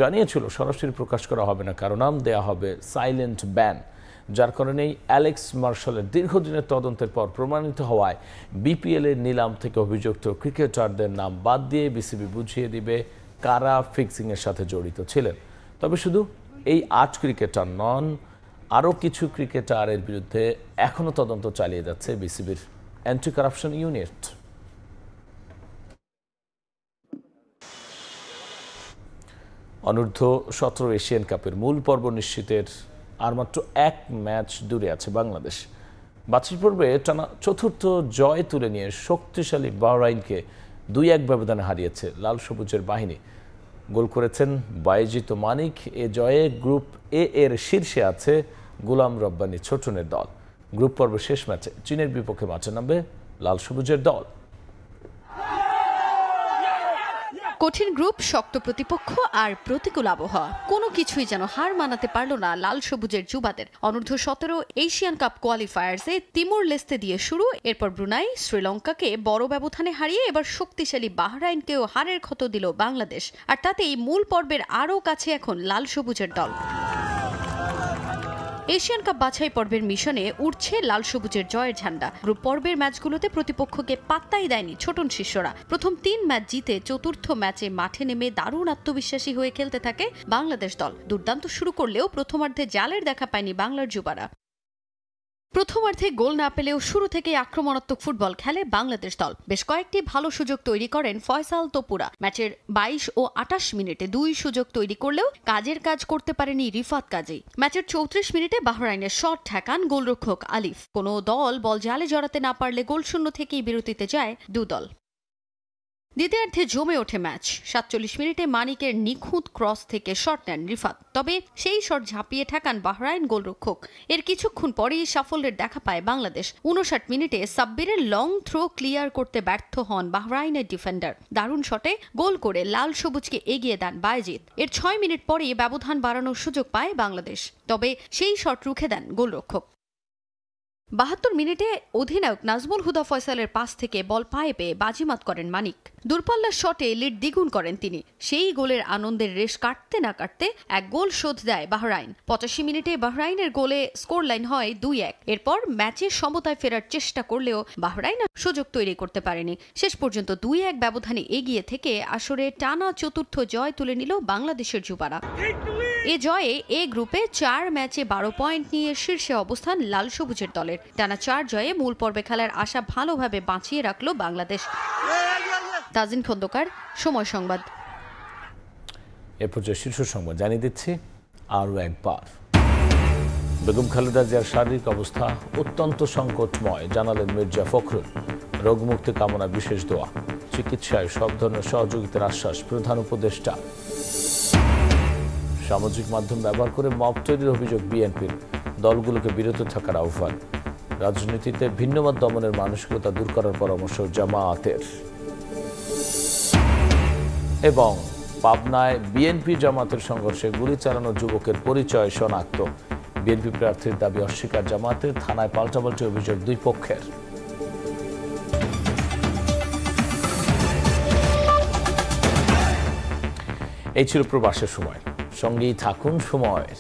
জানিয়েছিল সরাসরি প্রকাশ করা হবে না, কারণ নাম দেয়া হবে সাইলেন্ট ব্যান। যার কারণেই অ্যালেক্স মার্শালের দীর্ঘদিনের তদন্তের পর প্রমাণিত হওয়ায় BPL এর নিলাম থেকে অভিযুক্ত ক্রিকেটারদের নাম বাদ দিয়ে বিসিবি বুঝিয়ে দিবে কারা ফিক্সিংয়ের সাথে জড়িত ছিলেন। তবে শুধু এই 8 ক্রিকেটার নন, আরও কিছু ক্রিকেটারের বিরুদ্ধে এখনও তদন্ত চালিয়ে যাচ্ছে বিসিবির অ্যান্টি কারাপশন ইউনিট। অনূর্ধ্ব-17 এশিয়ান কাপের মূল পর্ব নিশ্চিতের আর মাত্র এক ম্যাচ দূরে আছে বাংলাদেশ। বাছাই পর্বে টানা চতুর্থ জয় তুলে নিয়ে শক্তিশালী বাহরাইনকে 2-1 ব্যবধানে হারিয়েছে লাল সবুজের বাহিনী। গোল করেছেন বাইজিত মানিক। এ জয়ে গ্রুপ এ এর শীর্ষে আছে গোলাম রব্বানী ছোটনের দল। গ্রুপ পর্ব শেষ ম্যাচে চীনের বিপক্ষে মাঠে নামবে লাল সবুজের দল। কঠিন গ্রুপ, শক্ত প্রতিপক্ষ আর প্রতিকূল আবহাওয়া, কোনো কিছুই যেন হার মানাতে পারল না লাল সবুজের যুবাদের। অনূর্ধ্ব-17 এশিয়ান কাপ কোয়ালিফায়ার্সে তিমুর লেস্তে দিয়ে শুরু, এরপর ব্রুনাই, শ্রীলঙ্কাকে বড় ব্যবধানে হারিয়ে এবার শক্তিশালী বাহরাইনকেও হারের ক্ষত দিল বাংলাদেশ। আর তাতেই মূল পর্বের আরও কাছে এখন লাল সবুজের দল। এশিয়ান কাপ বাছাই পর্বের মিশনে উঠছে লাল সবুজের জয়ের ঝান্ডা। গ্রুপ পর্বের ম্যাচগুলোতে প্রতিপক্ষকে পাত্তাই দেয়নি ছোটন শিষ্যরা। প্রথম 3 ম্যাচ জিতে চতুর্থ ম্যাচে মাঠে নেমে দারুণ আত্মবিশ্বাসী হয়ে খেলতে থাকে বাংলাদেশ দল। দুর্দান্ত শুরু করলেও প্রথমার্ধে জালের দেখা পায়নি বাংলার যুবারা। প্রথমার্ধে গোল না পেলেও শুরু থেকে আক্রমণাত্মক ফুটবল খেলে বাংলাদেশ দল। বেশ কয়েকটি ভালো সুযোগ তৈরি করেন ফয়সাল তোপুরা। ম্যাচের 22 ও 28 মিনিটে 2 সুযোগ তৈরি করলেও কাজের কাজ করতে পারেনি রিফাত কাজী। ম্যাচের 34 মিনিটে বাহরাইনের শট ঠেকান গোলরক্ষক আলিফ। কোনো দল বল জালে জড়াতে না পারলে গোলশূন্য থেকেই বিরতিতে যায় দু দল। দ্বিতীয়ার্ধে জমে ওঠে ম্যাচ। 47 মিনিটে মানিকের নিখুঁত ক্রস থেকে শট নেন রিফাত, তবে সেই শট ঝাঁপিয়ে ঠেকান বাহরাইন গোলরক্ষক। এর কিছুক্ষণ পরেই সাফল্যের দেখা পায় বাংলাদেশ। 59 মিনিটে সাব্বিরের লং থ্রো ক্লিয়ার করতে ব্যর্থ হন বাহরাইনের ডিফেন্ডার। দারুণ শটে গোল করে লাল সবুজকে এগিয়ে দেন বাইজিত। এর 6 মিনিট পরেই ব্যবধান বাড়ানোর সুযোগ পায় বাংলাদেশ, তবে সেই শট রুখে দেন গোলরক্ষক। 72 মিনিটে অধিনায়ক নাজমুল হুদা ফয়সালের পাস থেকে বল পায়ে পেয়ে বাজিমাত করেন মানিক। দূরপাল্লার শটে লিড দ্বিগুণ করেন তিনি। সেই গোলের আনন্দের রেশ কাটতে না কাটতে এক গোল শোধ দেয় বাহরাইন। 85 মিনিটে বাহরাইনের গোলে স্কোর লাইন হয় 2-1। এরপর ম্যাচে সমতায় ফেরার চেষ্টা করলেও বাহরাইন সুযোগ তৈরি করতে পারেনি। শেষ পর্যন্ত 2-1 ব্যবধানে এগিয়ে থেকে আসরে টানা চতুর্থ জয় তুলে নিল বাংলাদেশের যুবারা। এ জয়ে এ গ্রুপে 4 ম্যাচে 12 পয়েন্ট নিয়ে শীর্ষে অবস্থান লাল সবুজের দলের। টানা 4 জয়ে মূল পর্বে খেলার আশা ভালোভাবে বাঁচিয়ে রাখল বাংলাদেশ। তাজিন খন্দকার, সময় সংবাদ। এ পর্যায়ে শীর্ষ সংবাদ জানিয়ে দিচ্ছি আরও একবার। বেগম খালেদা জিয়ার শারীরিক অবস্থা অত্যন্ত সংকটময় জানালেন মির্জা ফখরুল। রোগমুক্তি কামনা বিশেষ দোয়া। চিকিৎসায় সব ধরনের সহযোগিতার আশ্বাস প্রধান উপদেষ্টা। সামাজিক মাধ্যম ব্যবহার করে মব তৈরির অভিযোগ বিএনপির। দলগুলোকে বিরত থাকার আহ্বান। রাজনীতিতে ভিন্নমত দমনের মানসিকতা দূর করার পরামর্শ জামায়াতের। এবং পাবনায় বিএনপি জামাতের সংঘর্ষে গুলি চালানো যুবকের পরিচয় শনাক্ত। বিএনপি প্রার্থীর দাবি অস্বীকার জামাতের। থানায় পাল্টাপাল্টি অভিযোগ দুই পক্ষের। এই ছিল প্রবাসের সময়। সঙ্গেই থাকুন সময়ের।